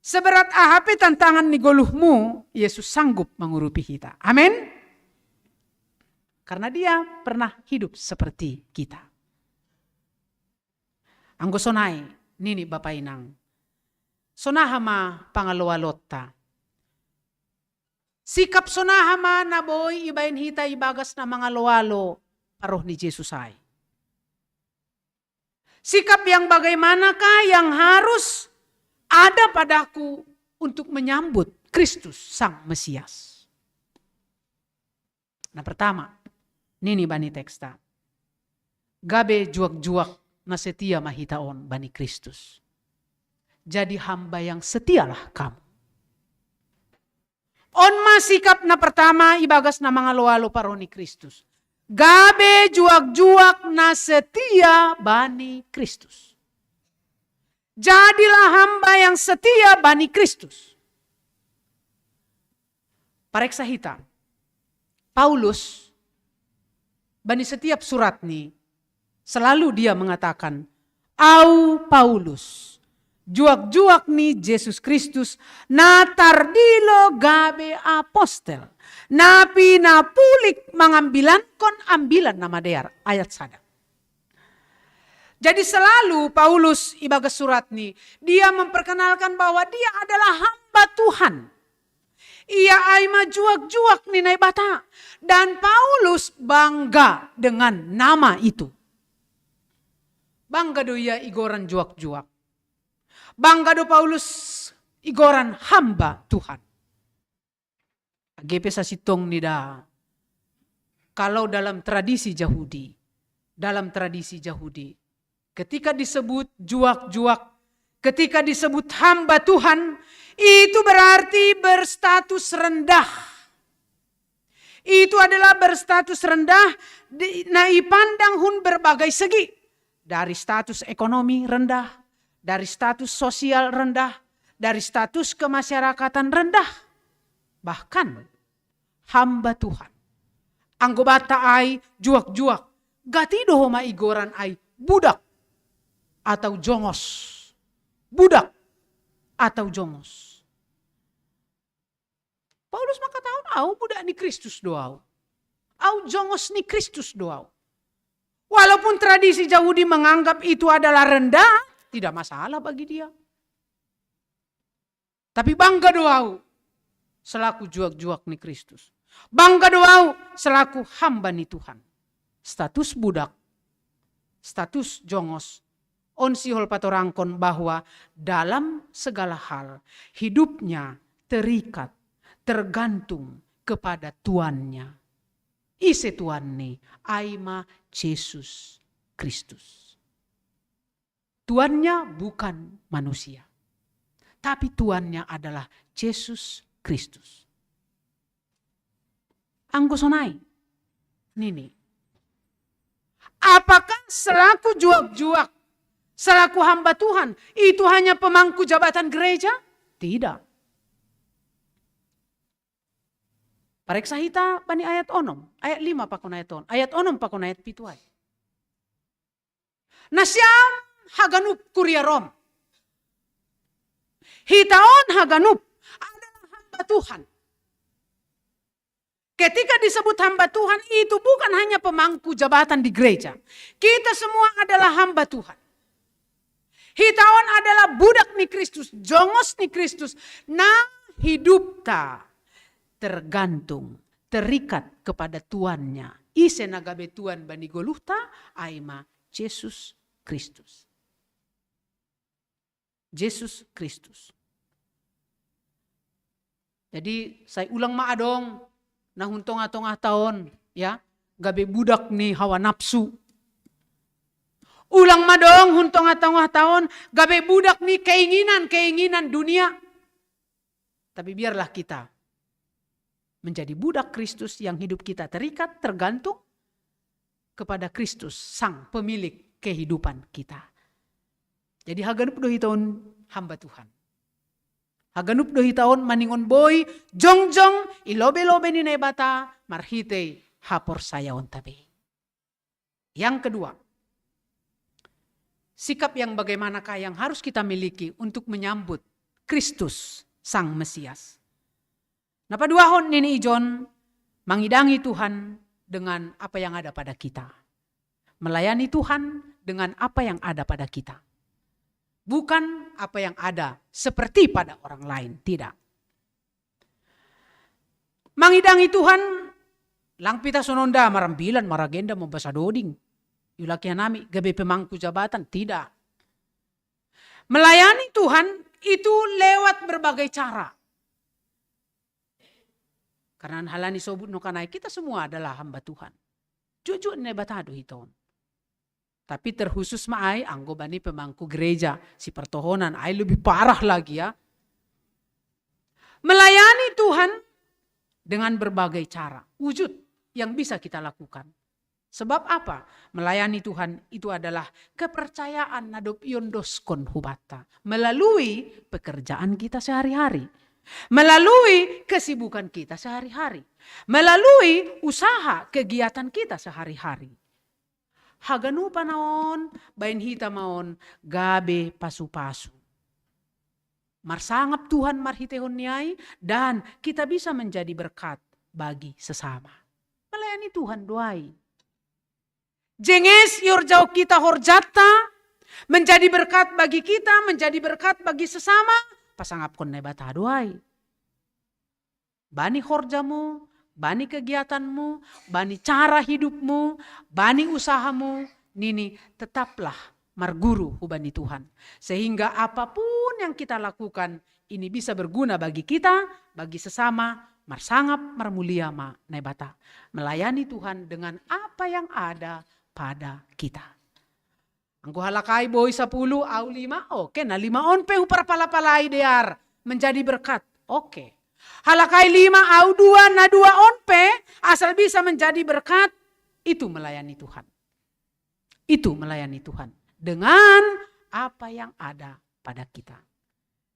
seberat ahape tantangan ni goluhmu, Yesus sanggup mengurupi kita. Amin. Karena dia pernah hidup seperti kita. Anggo sonai, nini Bapak Inang. Sonahama pangalawalotta. Sikap sonahama na boy ibayin hita ibagas na mga lawalo paroh ni Jesus ay. Sikap yang bagaimanakah yang harus ada padaku untuk menyambut Kristus Sang Mesias. Nah pertama, nini bani teksta. Gabe juak-juak na setia mahitaon bani Kristus. Jadi hamba yang setialah kamu. On masikap na pertama ibagas na mga lawalo paroh ni Kristus. Gabe juak-juak na setia bani Kristus. Jadilah hamba yang setia bani Kristus. Pareksa hita, Paulus, bani setiap surat nih, selalu dia mengatakan, au Paulus, juak-juak nih Yesus Kristus, na tardilo gabe apostel, napi na pulik mengambilan kon ambilan nama dear, ayat sada. Jadi selalu Paulus ibaga surat nih, dia memperkenalkan bahwa dia adalah hamba Tuhan. Ia aima juak-juak nih naibata. Dan Paulus bangga dengan nama itu. Bangga do ia igoran juak-juak. Bangga do Paulus igoran hamba Tuhan. GP sasitong nida. Kalau dalam tradisi Yahudi, ketika disebut juak-juak, ketika disebut hamba Tuhan, itu berarti berstatus rendah. Itu adalah berstatus rendah, naipandang hun berbagai segi. Dari status ekonomi rendah, dari status sosial rendah, dari status kemasyarakatan rendah. Bahkan hamba Tuhan. Anggobata ai juak-juak. Gatido homa igoran ai budak atau jongos. Budak atau jongos. Paulus maka tahu, au budak ni Kristus doau. Au jongos ni Kristus doau. Walaupun tradisi Yahudi menganggap itu adalah rendah, tidak masalah bagi dia. Tapi bangga doau selaku juak-juak ni Kristus. Bangga doau selaku hamba ni Tuhan. Status budak, status jongos, onsihol patorangkon bahwa dalam segala hal hidupnya terikat, tergantung kepada tuannya. Ise tuanne aima Yesus Kristus. Tuannya bukan manusia, tapi tuannya adalah Yesus Kristus. Anggosonai, nini. Apakah selaku juak-juak, selaku hamba Tuhan, itu hanya pemangku jabatan gereja? Tidak. Pareksa hita bani ayat onom, ayat 5 pakon ayat on, ayat onom pakon ayat pituai. Nasyam haganup kuria rom. Hitaon haganup adalah hamba Tuhan. Ketika disebut hamba Tuhan itu bukan hanya pemangku jabatan di gereja. Kita semua adalah hamba Tuhan. Hitaon adalah budak ni Kristus, jongos ni Kristus. Nah hidup ta tergantung, terikat kepada tuannya. Ise nagabe tuan bani goluhta aima Yesus Kristus. Yesus Kristus. Jadi saya ulang maadong. Nah huntong-atong tahun ya gabe budak nih hawa nafsu. Ulang madong huntong-atong tahun gabe budak nih keinginan dunia. Tapi biarlah kita menjadi budak Kristus yang hidup kita terikat tergantung kepada Kristus sang pemilik kehidupan kita. Jadi haganup dohi tahun hamba Tuhan. Haganup dohi tahun maningon boy, jongjong, ilobe-lobe ni nebata, marhite, hapor sayaon tabi. Yang kedua, sikap yang bagaimanakah yang harus kita miliki untuk menyambut Kristus sang Mesias. Napa duahon nini ijon, mangidangi Tuhan dengan apa yang ada pada kita. Melayani Tuhan dengan apa yang ada pada kita. Bukan apa yang ada seperti pada orang lain, tidak. Mangidangi Tuhan, lang pita sononda marambilan, maragenda, membasa doding. Yulakihan nami, gabi pemangku jabatan, tidak. Melayani Tuhan itu lewat berbagai cara. Karena halani sobut no kanai, kita semua adalah hamba Tuhan. Jujur ne batado hiton. Tapi terkhusus maai anggobani pemangku gereja si pertohonan ai lebih parah lagi ya. Melayani Tuhan dengan berbagai cara, wujud yang bisa kita lakukan. Sebab apa? Melayani Tuhan itu adalah kepercayaan nadop yondoskon hubata. Melalui pekerjaan kita sehari-hari. Melalui kesibukan kita sehari-hari. Melalui usaha kegiatan kita sehari-hari. Haganu panaon, bain hita maon, gabe pasu-pasu. Marsangap Tuhan marhitehon niai, dan kita bisa menjadi berkat bagi sesama. Melayani Tuhan doai. Jenges yorjau kita horjata, menjadi berkat bagi kita, menjadi berkat bagi sesama, pasangap kon nebata doai. Bani horjamu, bani kegiatanmu, bani cara hidupmu, bani usahamu, nini tetaplah marguru hubani Tuhan. Sehingga apapun yang kita lakukan, ini bisa berguna bagi kita, bagi sesama, marsangap marmulia ma nebata. Melayani Tuhan dengan apa yang ada pada kita. Angku halakai boy 10 au 5, oke, na 5 on pe upar-palapalai dear menjadi berkat. Oke. Halakai 5 au 2 na 2 on pe asal bisa menjadi berkat, itu melayani Tuhan. Itu melayani Tuhan dengan apa yang ada pada kita.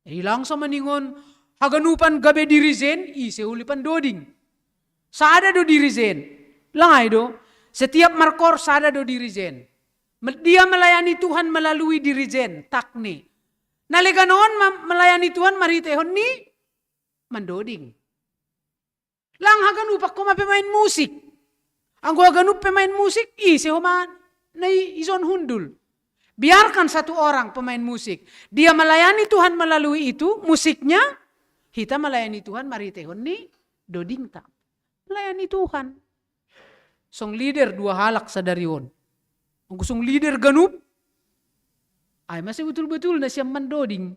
Jadi langsung meningon haganupan gabe dirizen ise ulipan doding. Saada do dirizen. Langai do. Setiap markor sada do dirijen. Dia melayani Tuhan melalui dirijen, takni. Naleganon melayani Tuhan maritehon ni mandoding. Lang hagan upak ko pemain musik. Ang hagan pemain musik, isi homan na ison hundul. Biarkan satu orang pemain musik. Dia melayani Tuhan melalui itu, musiknya. Kita melayani Tuhan maritehon ni doding tak. Melayani Tuhan. Song leader 2 halak sadarion. Ang gusong leader ganup, ay masih betul-betul na siyam mandoding.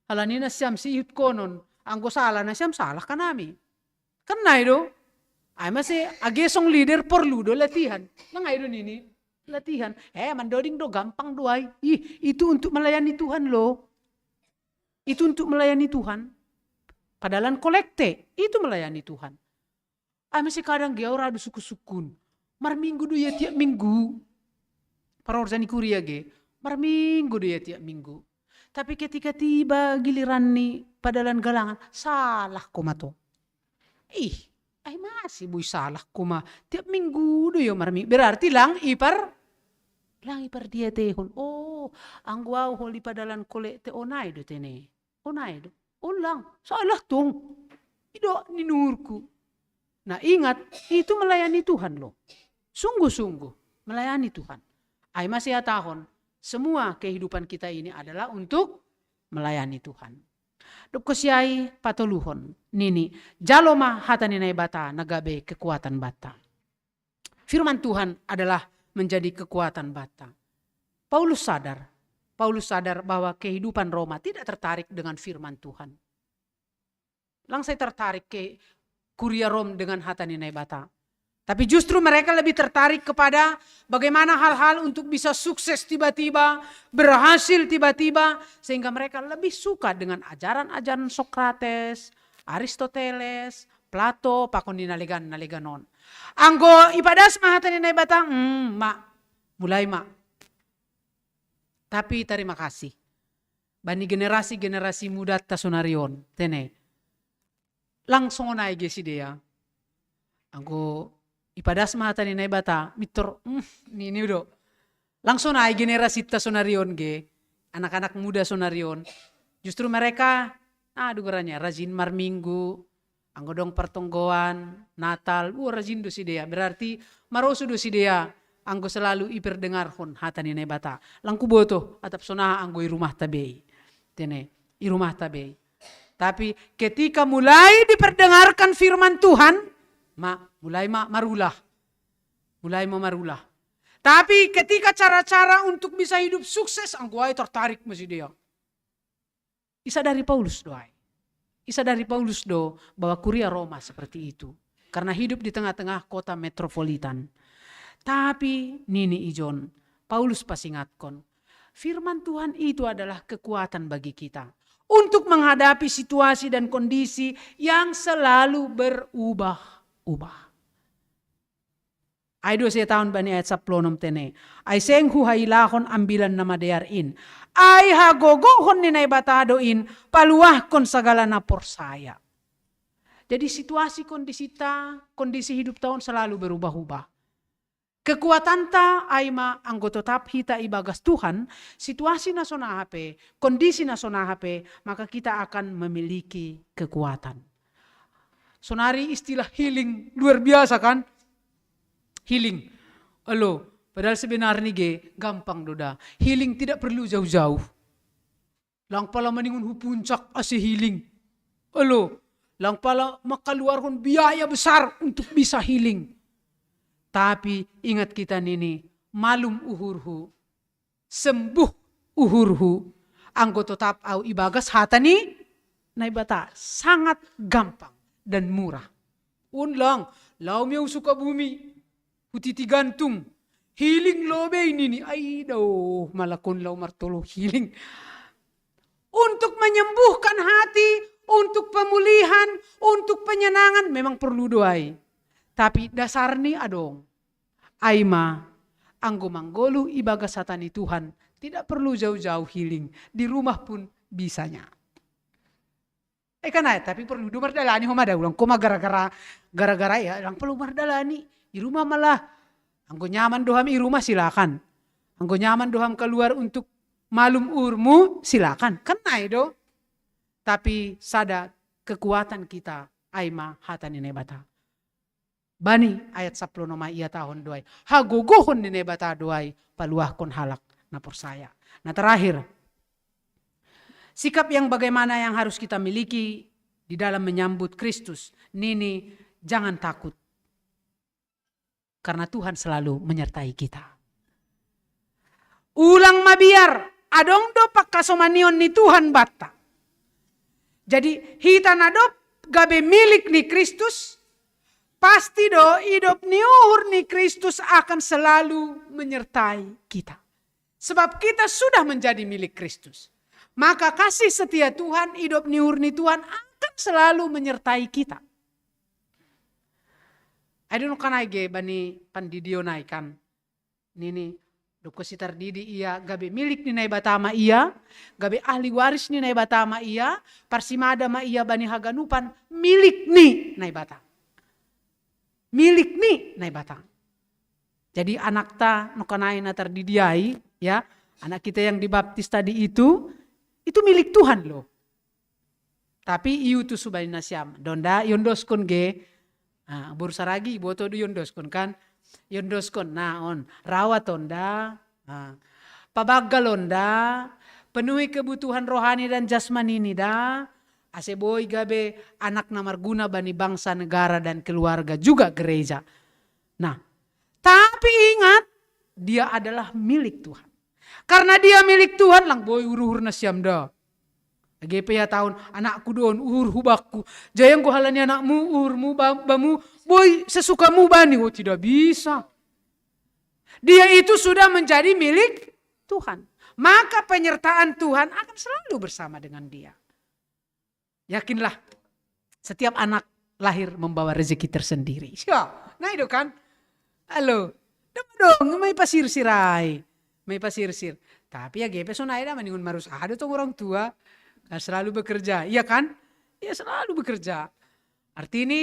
Halani na siyam si ihut konon, ang salah na siyam salah kanami. Kanay do, ay masih agesong leader perlu do latihan. Langay do nini, latihan. Mandoding do, gampang do ay. Itu untuk melayani Tuhan lo. Itu untuk melayani Tuhan. Padalan kolekte, itu melayani Tuhan. Ay masih kadang gaura do suku-sukun. Marminggu do ya tiap minggu. Para orzani kuria ge. Marminggu do ya tiap minggu. Tapi ketika tiba giliran ni padalan galangan, salah koma to. Ay masih boy salah koma. Tiap minggu do ya marminggu. Berarti lang ipar dia tehon. Oh, ang guaw holi padalan kole te onay do tene. Onay do. Ulang, salah tong. Ido ninurku. Nah ingat, itu melayani Tuhan loh. Sungguh-sungguh melayani Tuhan. Ay masih tahun, semua kehidupan kita ini adalah untuk melayani Tuhan. Dok kusiai patoluhon, nini, jaloma hata ninay bata nagabe kekuatan bata. Firman Tuhan adalah menjadi kekuatan bata. Paulus sadar bahwa kehidupan Roma tidak tertarik dengan firman Tuhan. Langsung tertarik ke kuria Rom dengan hata ninay bata. Tapi justru mereka lebih tertarik kepada bagaimana hal-hal untuk bisa sukses tiba-tiba, berhasil tiba-tiba. Sehingga mereka lebih suka dengan ajaran-ajaran Sokrates, Aristoteles, Plato, pakon dinalegan-naleganon. Anggo ipadas mahatan ni batang, mulai Tapi terima kasih. Bani generasi-generasi muda tasunarion, tene. Langsung naik si dia. Anggo ipadas mahatan ni bata, mitor, ini udah. Langsung naik generasi tasunarion ge. Anak-anak muda sonarion. Justru mereka, dugarannya rajin marminggu, anggo dong pertonggoan, Natal, rajin do si dia. Berarti marosu do si dia. Anggo selalu iperdengar hon hatan ni bata. Langku boto atap sonah anggo i rumah tabei. Tene, i rumah tabei. Tapi ketika mulai diperdengarkan firman Tuhan, mulai marulah. Tapi ketika cara-cara untuk bisa hidup sukses, anggo ay tertarik masih dia. Isa dari Paulus doai. Isa dari Paulus do bahwa kuria Roma seperti itu. Karena hidup di tengah-tengah kota metropolitan. Tapi nini ijon, Paulus pasingatkon, firman Tuhan itu adalah kekuatan bagi kita. Untuk menghadapi situasi dan kondisi yang selalu berubah-ubah. Ay 12 tahun bani ayat 10 tene. Ay seng huhailahon ambilan nama dearin. Ay hagogohon ni naibatadoin paluahkon segala napor saya. Jadi situasi kondisi hidup tahun selalu berubah-ubah. Kekuatan ta aima anggo tetap hita ibagas Tuhan, situasi nasional HP, kondisi nasional HP, maka kita akan memiliki kekuatan. Sonari istilah healing luar biasa kan? Healing. Padahal sebenarnya gampang doda. Healing tidak perlu jauh-jauh. Lang pala maningun puncak ase healing. Lang pala makaluarkan biaya besar untuk bisa healing. Tapi ingat kita nini, malum uhurhu, sembuh uhurhu, anggo tetap au ibagas hatani, naibata sangat gampang dan murah. Unlang, lau miau suka bumi, putiti gantung, healing lobe ini, ay daw, malakon lau martolo healing. Untuk menyembuhkan hati, untuk pemulihan, untuk penyenangan, memang perlu doai. Tapi dasar ni adong, aima, anggo manggolu ibaga satani Tuhan, tidak perlu jauh-jauh healing, di rumah pun bisanya. Tapi perlu do mardalani humada ulang koma gara-gara ya, lang perlu mardalani, di rumah malah, anggo nyaman doham di rumah silakan, anggo nyaman doham keluar untuk malum urmu silakan, kenai do. Tapi sada kekuatan kita, aima hatani nebata. Bani ayat 10 nama ia tahun doai. Hagogohon ni nebata doai paluahkon halak na persaya. Nah terakhir, sikap yang bagaimana yang harus kita miliki di dalam menyambut Kristus. Nini jangan takut. Karena Tuhan selalu menyertai kita. Ulang mabiar, adong do pakasomanion ni Tuhan bata. Jadi hita nadop gabe milik ni Kristus. Pasti do hidup ni uhur ni Kristus akan selalu menyertai kita. Sebab kita sudah menjadi milik Kristus. Maka kasih setia Tuhan, hidup ni uhur ni Tuhan akan selalu menyertai kita. I don't know kanai ge bani pandidio naikan. Nini doko sitar didi iya gabe milik ni nai batama iya, gabe ahli waris ni nai batama iya, parsimada ma iya bani haganupan milik ni nai bata. Milik ni nai batang. Jadi anak ta nukanai na terdidiai ya, anak kita yang dibaptis tadi itu milik Tuhan loh. Tapi iu tu subali nasyam, donda yondoskon ge, bursaragi boto du yondoskon kan, yondoskon naon rawat onda, pabagalonda, penuhi kebutuhan rohani dan jasmani nida. Aseboy gabe anak namarguna bani bangsa, negara dan keluarga juga gereja. Nah, tapi ingat dia adalah milik Tuhan. Karena dia milik Tuhan lang boy uruhur na siyam da. GP ya tahun anakku doon uhur hubakku. Jayang ko halani anakmu uhurmu bamu boy sesukamu bani. Oh tidak bisa. Dia itu sudah menjadi milik Tuhan. Maka penyertaan Tuhan akan selalu bersama dengan dia. Yakinlah, setiap anak lahir membawa rezeki tersendiri. Ya, nah itu kan. Halo, dong, may pasir-siray. May pasir-sir. Tapi ya GP so naida maningun marus ada tuh orang tua selalu bekerja. Iya kan? Ya selalu bekerja. Arti ini,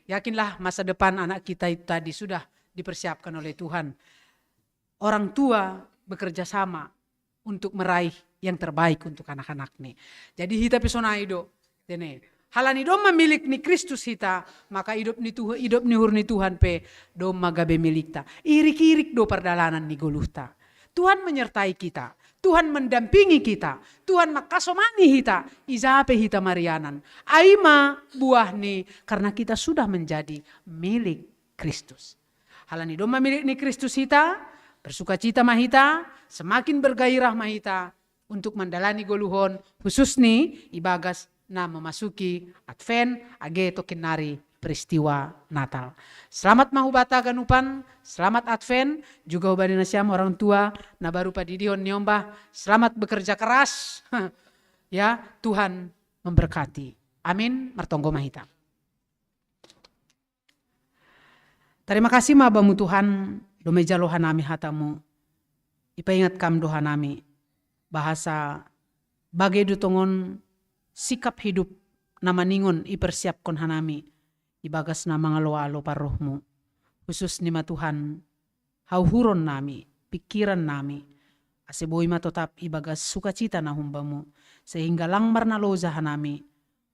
yakinlah masa depan anak kita itu tadi sudah dipersiapkan oleh Tuhan. Orang tua bekerja sama untuk meraih yang terbaik untuk anak-anak nih. Jadi hita pesonaido. Halani dom milik ni Kristus hita, maka hidup ni hur ni Tuhan pe dom magabe milik ta. Irik-irik do perdalanan ni goluhta. Tuhan menyertai kita, Tuhan mendampingi kita, Tuhan makasomani hita, izape hita marianan. Aima buah ni karena kita sudah menjadi milik Kristus. Halani dom milik ni Kristus hita, bersukacita mahita, semakin bergairah mahita untuk mendalani goluhon khusus ni ibagas na memasuki Advent age tokinari peristiwa Natal. Selamat mahubata ganupan, selamat Advent, juga hubani nasyam orang tua na baru padidihon nyombah, selamat bekerja keras. Ya, Tuhan memberkati. Amin, martonggo mahita. Terima kasih mabamu Tuhan, dome jalo hanami hatamu. Ipaingat kam doha nami, bahasa bagai dutongon sikap hidup nama ningon ipersiapkon hanami, ibagas na mga loalo parohmu. Khusus ni Tuhan, hauhuron nami, pikiran nami, aseboy matotap ibagas sukacita na humbamu, sehingga langmar na loza hanami,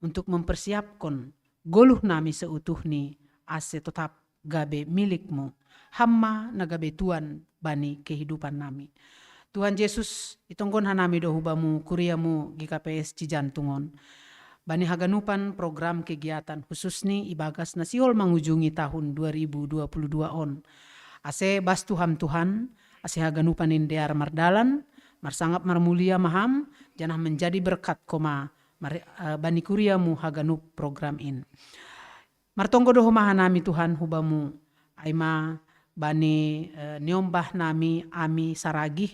untuk mempersiapkan goluh nami seutuhni, ase tetap gabe milikmu, hamma na gabe Tuhan bani kehidupan nami. Tuhan Yesus itonggon hanami dohubamu kuriamu GKPS Cijantungon. Bani haganupan program kegiatan khusus ni ibagas na siol mangujungi tahun 2022 on. Ase bastu ham Tuhan, ase haganupan indear mardalan, marsangap marmulia maham, janah menjadi berkat koma bani kuriamu haganup program in. Martonggo doho mahanami Tuhan hubamu, aima bani niombah nami ami saragih,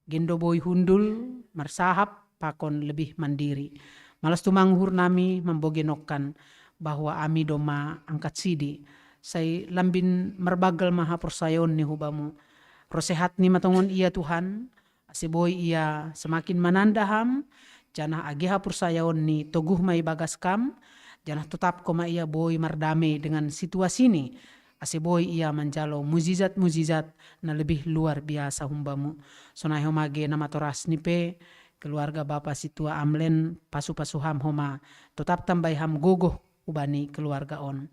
gendo boy hundul, marsahap, pakon lebih mandiri. Malas tumanghur nami membogenokkan bahwa ami doma angkat sidi. Say lambin merbagal maha persayon ni hubamu. Rosehat ni matongon iya Tuhan, asiboy iya semakin manandaham, janah agiha persayon ni toguh may bagas kam, janah tetap koma iya boy mardame dengan situasi ni. Asiboy ia menjalo muzizat-muzizat na lebih luar biasa humbamu. Sonai homage nama toras nipe, keluarga Bapa situa amlen pasu-pasuham homa, tetap tambay ham gogoh ubani keluarga on.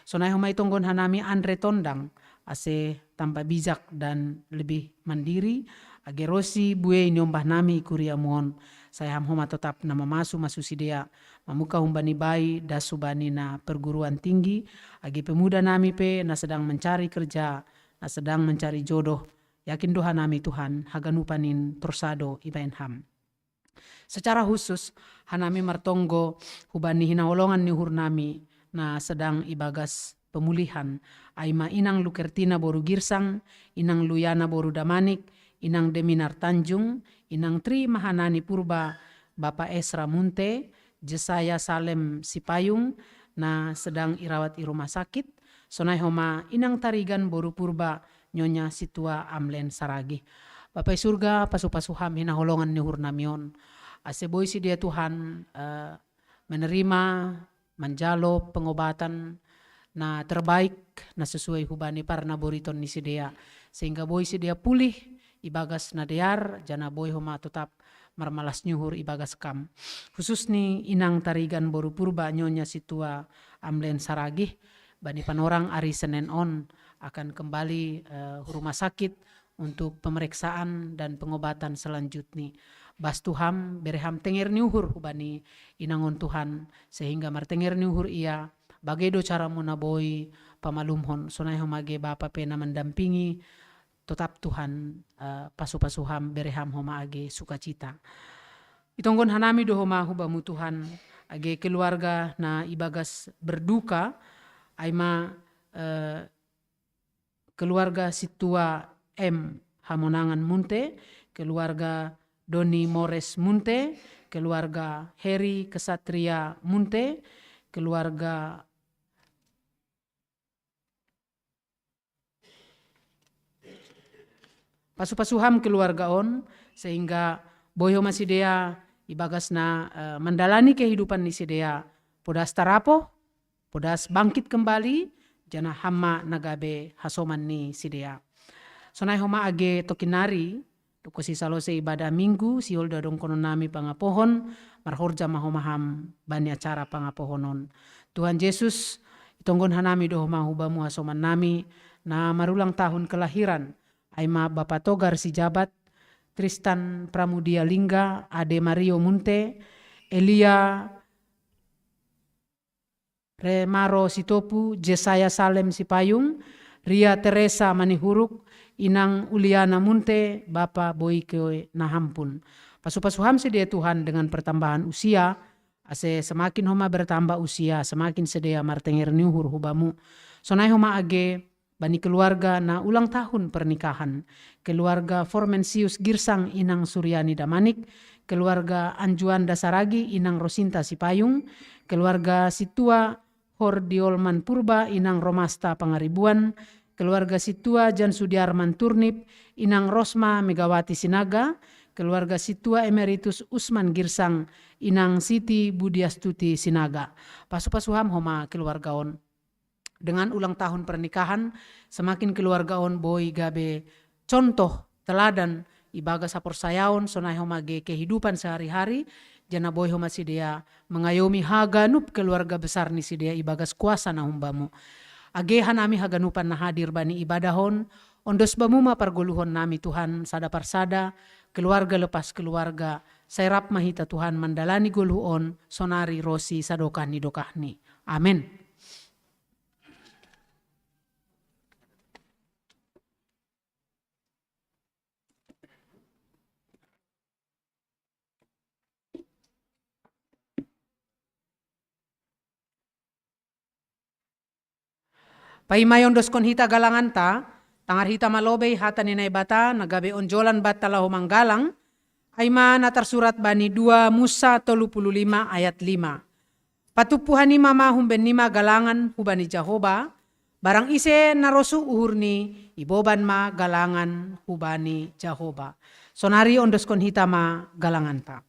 Sonai homa itonggon hanami Andre Tondang, ase tambah bijak dan lebih mandiri, agerosi bue nyombah nami kuria mohon. Saya ham homa tetap nama masu sidea, mamuka humbani bayi dasubani na perguruan tinggi, agi pemuda nami pe na sedang mencari kerja, na sedang mencari jodoh, yakin doa nami Tuhan, haganupanin torsado ibain ham. Secara khusus, hanami martonggo hubani hinaolongan ni hurnami na sedang ibagas pemulihan, aima inang Lukertina boru girsang, inang Luyana boru damanik, inang Deminar Tanjung, inang Tri Mahanani Purba, Bapak Esra Munte, Jesaya Salem Sipayung, na sedang irawat di rumah sakit, sonai homa inang Tarigan boru purba, Nyonya Situa Amlen Saragi. Bapak surga pasu-pasuham hinaholongan ni hurnamion, aseboy si dia Tuhan menerima, menjalo pengobatan na terbaik na sesuai hubani parna boriton ni si dia, sehingga boy si dia pulih, ibagas na dear, jana boy homa tetap marmalas nyuhur ibagas kam. Khusus ni inang Tarigan boru purba Nyonya Situa Amlen Saragih, bani panorang hari Senin on akan kembali rumah sakit untuk pemeriksaan dan pengobatan selanjutnya. Bastuham bereham tenger nyuhur hubani inangon Tuhan, sehingga martenger nyuhur ia bagai do cara munaboy pamalumhon sonai homage Bapa pena mendampingi, tetap Tuhan pasu-pasuham bereham homa age sukacita. Itonggon hanami do homa hubamu Tuhan, age keluarga na ibagas berduka, aima keluarga Situa M Hamonangan Munte, keluarga Doni Mores Munte, keluarga Heri Kesatria Munte, keluarga pasu-pasuham keluarga on, sehingga boyo masih dia ibagas na mendalani kehidupan ni sidea, podas tarapo, podas bangkit kembali, jana hama nagabe hasoman ni sidea. Sonai homa age tokinari, tuko si salose ibadah minggu, siol dadong konon nami pangapohon, marhorja mahomaham bani acara pangapohonon. Tuhan Yesus, itonggon hanami do homa hubamu hasoman nami, na marulang tahun kelahiran, aima Bapak Togar si Jabat, Tristan Pramudia Lingga, Ade Mario Munte, Elia Remaro Sitopu, Jesaya Salem Sipayung, Ria Teresa Manihuruk, Inang Uliana Munte, Bapak Boike Nahampun. Pasu-pasuham sedia Tuhan dengan pertambahan usia, ase semakin homa bertambah usia, semakin sedia martenger nyuhur hubamu. Sonai homa age bani keluarga na ulang tahun pernikahan, keluarga Formensius Girsang Inang Suryani Damanik, keluarga Anjuanda Saragi Inang Rosinta Sipayung, keluarga Situa Hordiolman Purba Inang Romasta Pangaribuan, keluarga Situa Jan Sudiarman Turnip, Inang Rosma Megawati Sinaga, keluarga Situa Emeritus Usman Girsang, Inang Siti Budiastuti Sinaga. Pasu-pasuham homa keluargaon. Dengan ulang tahun pernikahan, semakin keluargaon boy gabe contoh, teladan, ibaga sapor sayaon, sonai homa ge kehidupan sehari-hari, jana boy homa si dia mengayomi haganup keluarga besar ni si dia ibagas kuasa na humbamu. Agehan nami haganupan na hadir bani ibadahon, ondos bamuma pargoluhon nami Tuhan sada parsada, keluarga lepas keluarga, sairap mahita Tuhan mandalani goluhon, sonari rosi sadokahni dokahni. Amin. Paimayon dos kon hita galangan ta, tangar hita malobey hata ninay bata, nagabe onjolan bat talahu manggalang, ay natarsurat bani 2 Musa 35 ayat 5. Patupuhan ni mama humben nima galangan hubani Jehovah, barang ise narosu uhur ni iboban ma galangan hubani Jehovah. Sonari ondos kon hita ma galangan ta.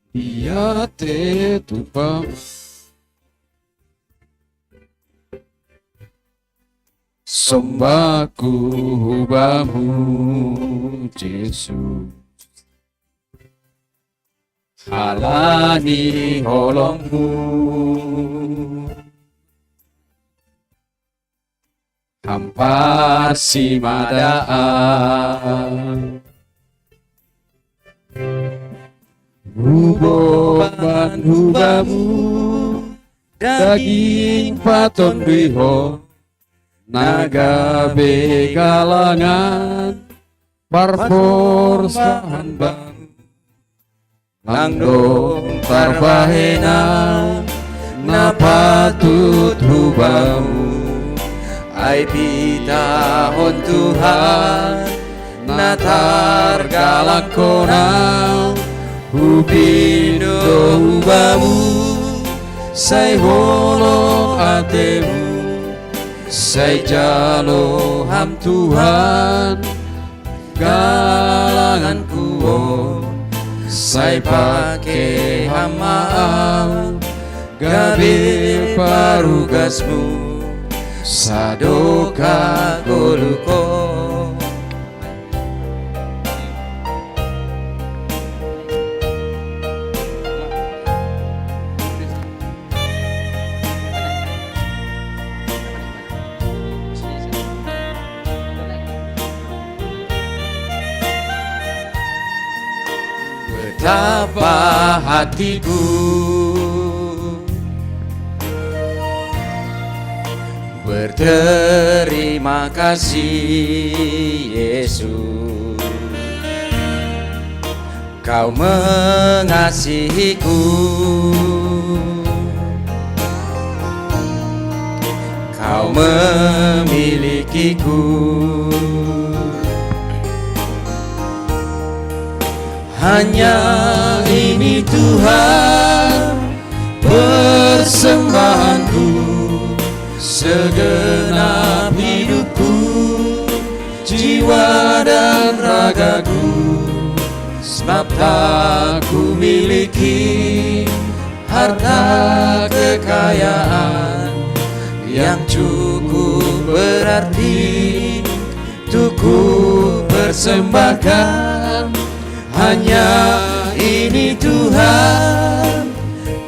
Ia te tupa sombaku hubamu Yesus, halani holongmu, hampar si madaan, huboban hubamu, daging paton biho, naga begalangan, parfor sahan bang, langdong tarbahena, na patut hubamu, ay pitahon Tuhan, na targalak konau, hubindo hubamu, say holo atemu, say jalo ham Tuhan, galangan kuon, say pake hamau, gabe parugasmu, sadoka goluko. Betapa hatiku berterima kasih Yesus, Kau mengasihiku, Kau memilikiku. Hanya ini Tuhan persembahanku, segenap hidupku, jiwa dan ragaku, sebab tak ku miliki harta kekayaan yang cukup berarti untuk ku persembahkan hanya ini Tuhan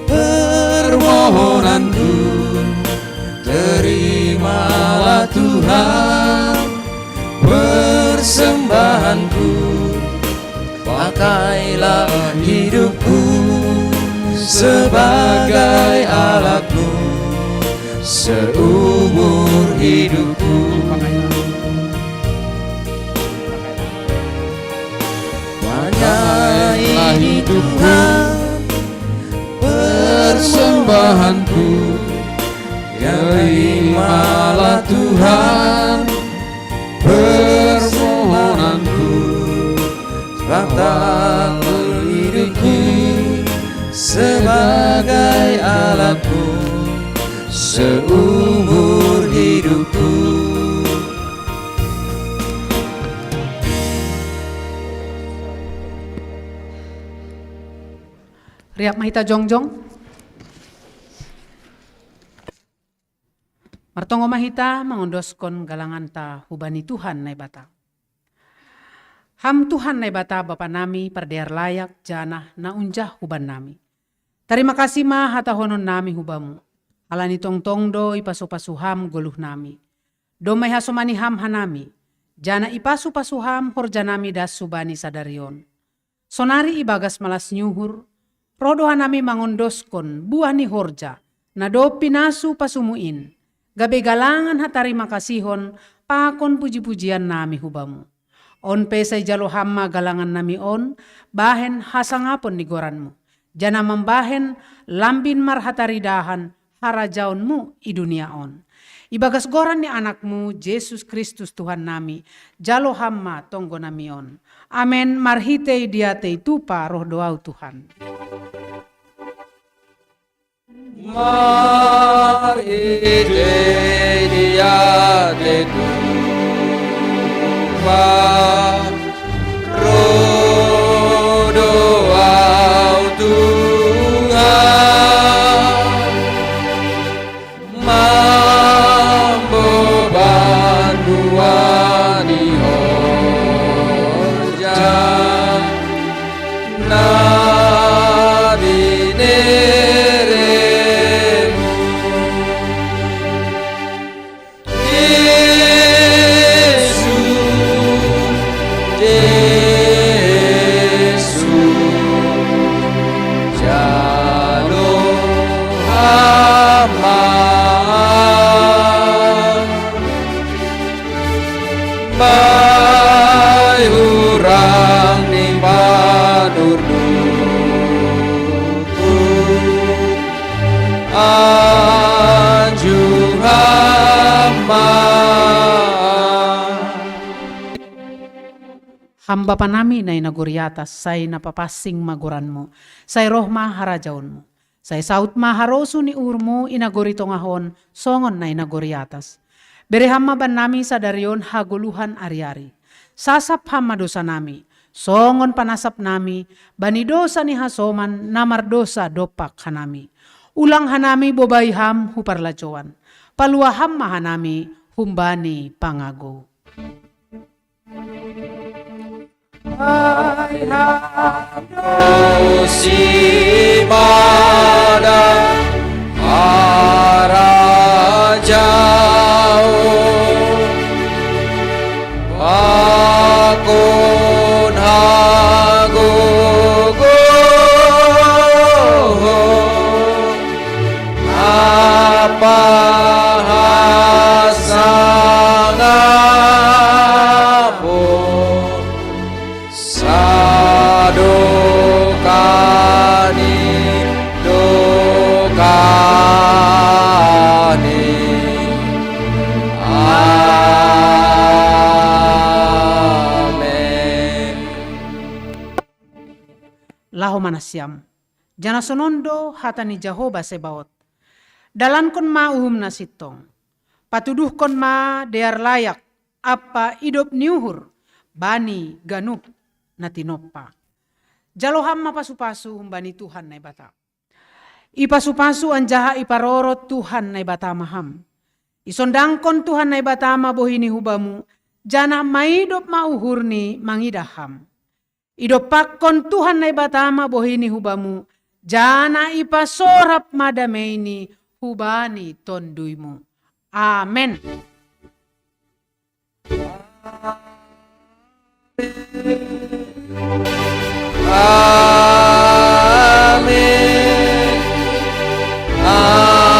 permohonanku. Terimalah Tuhan persembahanku, pakailah hidupku sebagai alatmu seumur hidupku. Hanya ini Tuhan persembahanku, terimalah Tuhan permohonanku, pakailah hidupku sebagai alatmu seumur hidupku. Riap mahita jongjong. Martongo mahita mangondoskan galangan ta hubani Tuhan nai bata. Ham Tuhan nai bata Bapa nami pardear layak janah na unjah huban nami. Terima kasih ma hata honon nami hubamu. Alani tong do ipasu-pasu ham goluh nami. Domai hasomani ham hanami. Jana ipasu-pasu ham horjanami das subani sadarion. Sonari ibagas malas nyuhur. Rodo hanami mangondoskon buah ni horja. Nado pinasu pasumuin. Gabe galangan hatarima kasihon pakon puji-pujian nami hubamu. On pesay jalo hamma galangan nami on, bahen hasangapon ni goranmu. Jana membahen lambin marhataridahan harajaonmu i dunia on. Ibagas goran ni anakmu Yesus Kristus Tuhan nami, jalo hamma tonggo nami on. Amen, marhitei diatei tupa roh doau Tuhan. Marhitei diatei tupa roh doau Tuhan, mamboban duani horja nabi neremu Yesus jalo aman bai urang ni panurduku anjung Hamba panami na inaguriatas, say napapasing maguranmo, say rohma harajaonmo. Say saut maharosu ni urmo inagurito ngahon, songon na inaguriatas. Berehama ban nami sa darion haguluhan ari-ari. Sasap hama dosa nami, songon panasap nami, banidosa ni hasoman, namardosa dopak hanami. Ulang hanami bobay ham huparlajoan, paluaham mahanami humbani pangago. Simada arajao pakon hagogo apa hasangapo sadokani dokani amen. Laho manasyam, jana sonondo hatani Jehovah Sebaot. Dalan kon ma uhum na sitong, patuduh kon ma dear layak, apa idop niuhur, bani ganup na tinoppa. Jaloham mapasu-pasu humbani Tuhan na ibata. Ipasupasu anjaha iparorot Tuhan na ibata maham. Isondangkon Tuhan na ibata mabohini hubamu, jana maidop mauhurni mangidaham. Idopakon Tuhan na ibatama bohini hubamu. Jana ipa sorap madameini hubani tonduimu. Amen. Amin. Amin.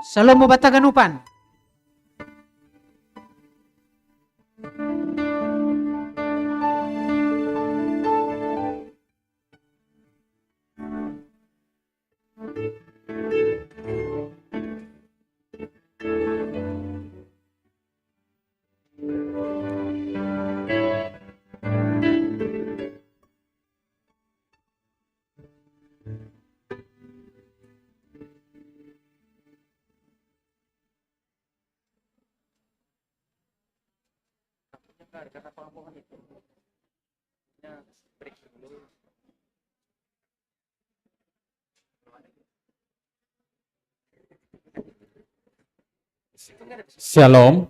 Salomo bataganupan. Shalom.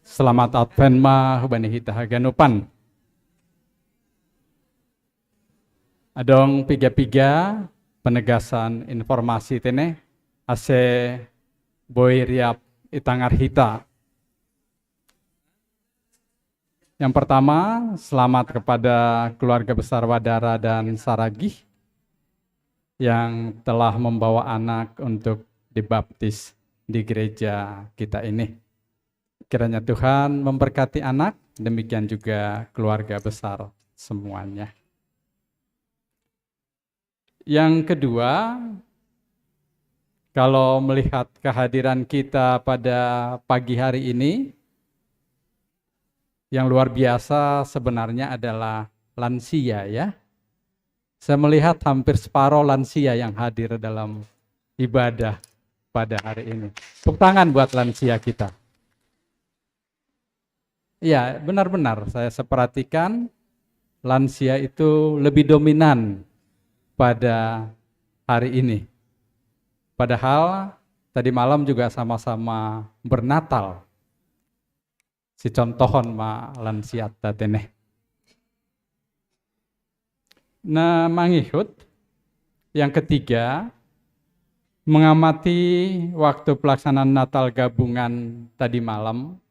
Selamat Advent ma hubani hita haganupan. Adong piga-piga penegasan informasi tene ase boy riap itangar hita. Yang pertama, selamat kepada keluarga besar Wadara dan Saragih yang telah membawa anak untuk dibaptis di gereja kita ini. Kiranya Tuhan memberkati anak, demikian juga keluarga besar semuanya. Yang kedua, kalau melihat kehadiran kita pada pagi hari ini, yang luar biasa sebenarnya adalah lansia ya. Saya melihat hampir separuh lansia yang hadir dalam ibadah pada hari ini. Tepuk tangan buat lansia kita. Ya, benar-benar saya seperhatikan lansia itu lebih dominan pada hari ini. Padahal tadi malam juga sama-sama bernatal. Si contohon ma lansia tatene. Nah, mangihut yang ketiga, mengamati waktu pelaksanaan Natal gabungan tadi malam,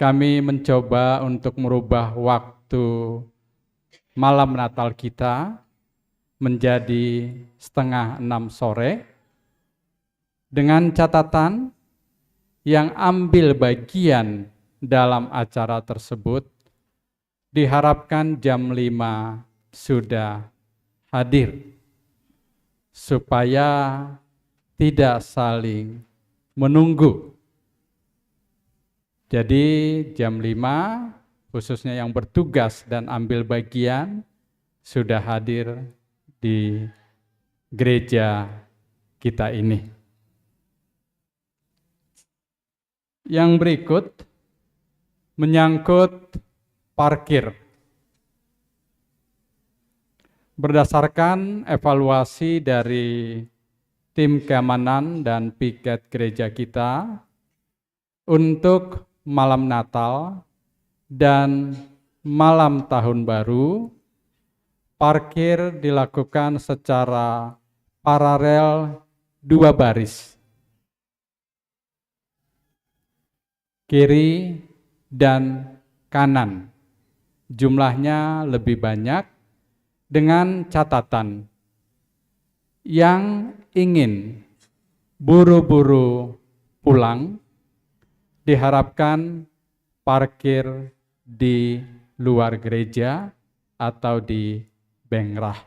kami mencoba untuk merubah waktu malam Natal kita menjadi 5:30 sore dengan catatan yang ambil bagian dalam acara tersebut diharapkan jam 5 sudah hadir supaya tidak saling menunggu. Jadi jam 5 khususnya yang bertugas dan ambil bagian sudah hadir di gereja kita ini. Yang berikut menyangkut parkir. Berdasarkan evaluasi dari tim keamanan dan piket gereja kita, untuk malam Natal dan malam Tahun Baru, parkir dilakukan secara paralel 2 baris. Kiri dan kanan. Jumlahnya lebih banyak dengan catatan yang ingin buru-buru pulang diharapkan parkir di luar gereja atau di bengrah.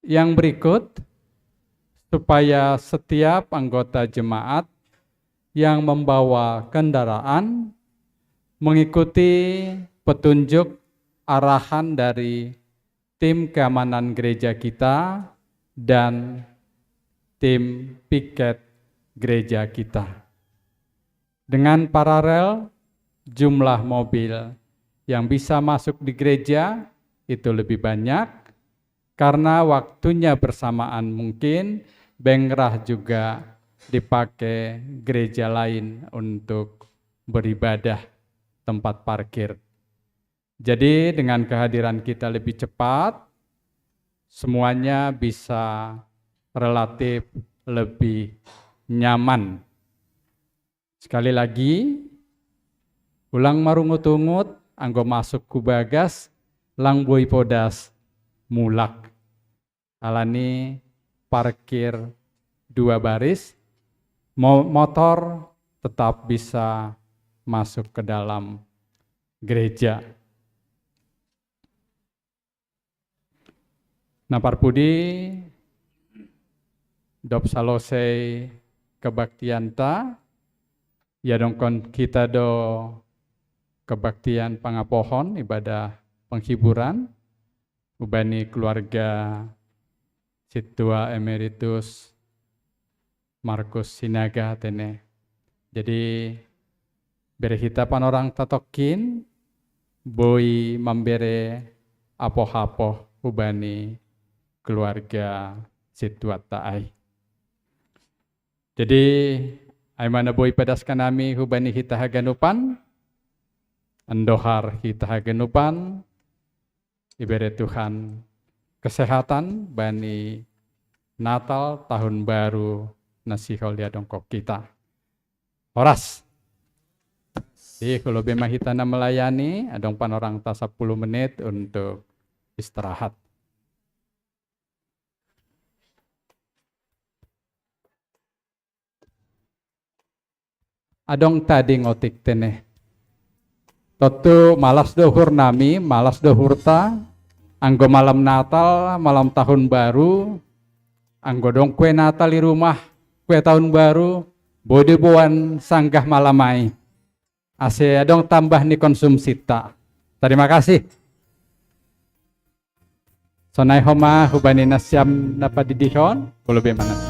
Yang berikut, supaya setiap anggota jemaat yang membawa kendaraan mengikuti petunjuk arahan dari tim keamanan gereja kita dan tim piket gereja kita. Dengan paralel jumlah mobil yang bisa masuk di gereja itu lebih banyak, karena waktunya bersamaan mungkin bengrah juga dipakai gereja lain untuk beribadah, tempat parkir. Jadi dengan kehadiran kita lebih cepat, semuanya bisa relatif lebih nyaman. Sekali lagi, ulang marungut-ungut, anggo masuk kubagas, lang boy podas, mulak. Alani parkir 2 baris, motor tetap bisa masuk ke dalam gereja. Naparpudi dop salosei kebaktianta, ya dongkon kita do kebaktian pangapohon, ibadah penghiburan, ubani keluarga Situa Emeritus Markus Sinaga tene. Jadi berhita panorang tatokin, boy membere apoh-apoh ubani keluarga Situa Taai. Jadi aimana boy pedaskan nami hubani hita haganupan, andohar hita haganupan, ibere Tuhan kesehatan bani Natal tahun baru nasihol ya dongkok kita. Horas. Jadi kalau bema hitana melayani, adong panorang ta 10 menit untuk istirahat. Adong tadi ngotik teneh. Totu malas dohur nami, malas dohurta, anggo malam Natal, malam tahun baru, anggo dong kue Natal di rumah, kue tahun baru, bode boan sanggah malamai. Ase adong tambah ni konsumsi ta. Terima kasih. Sonai homa hubani nasyam dapat didihon, kulo be manas.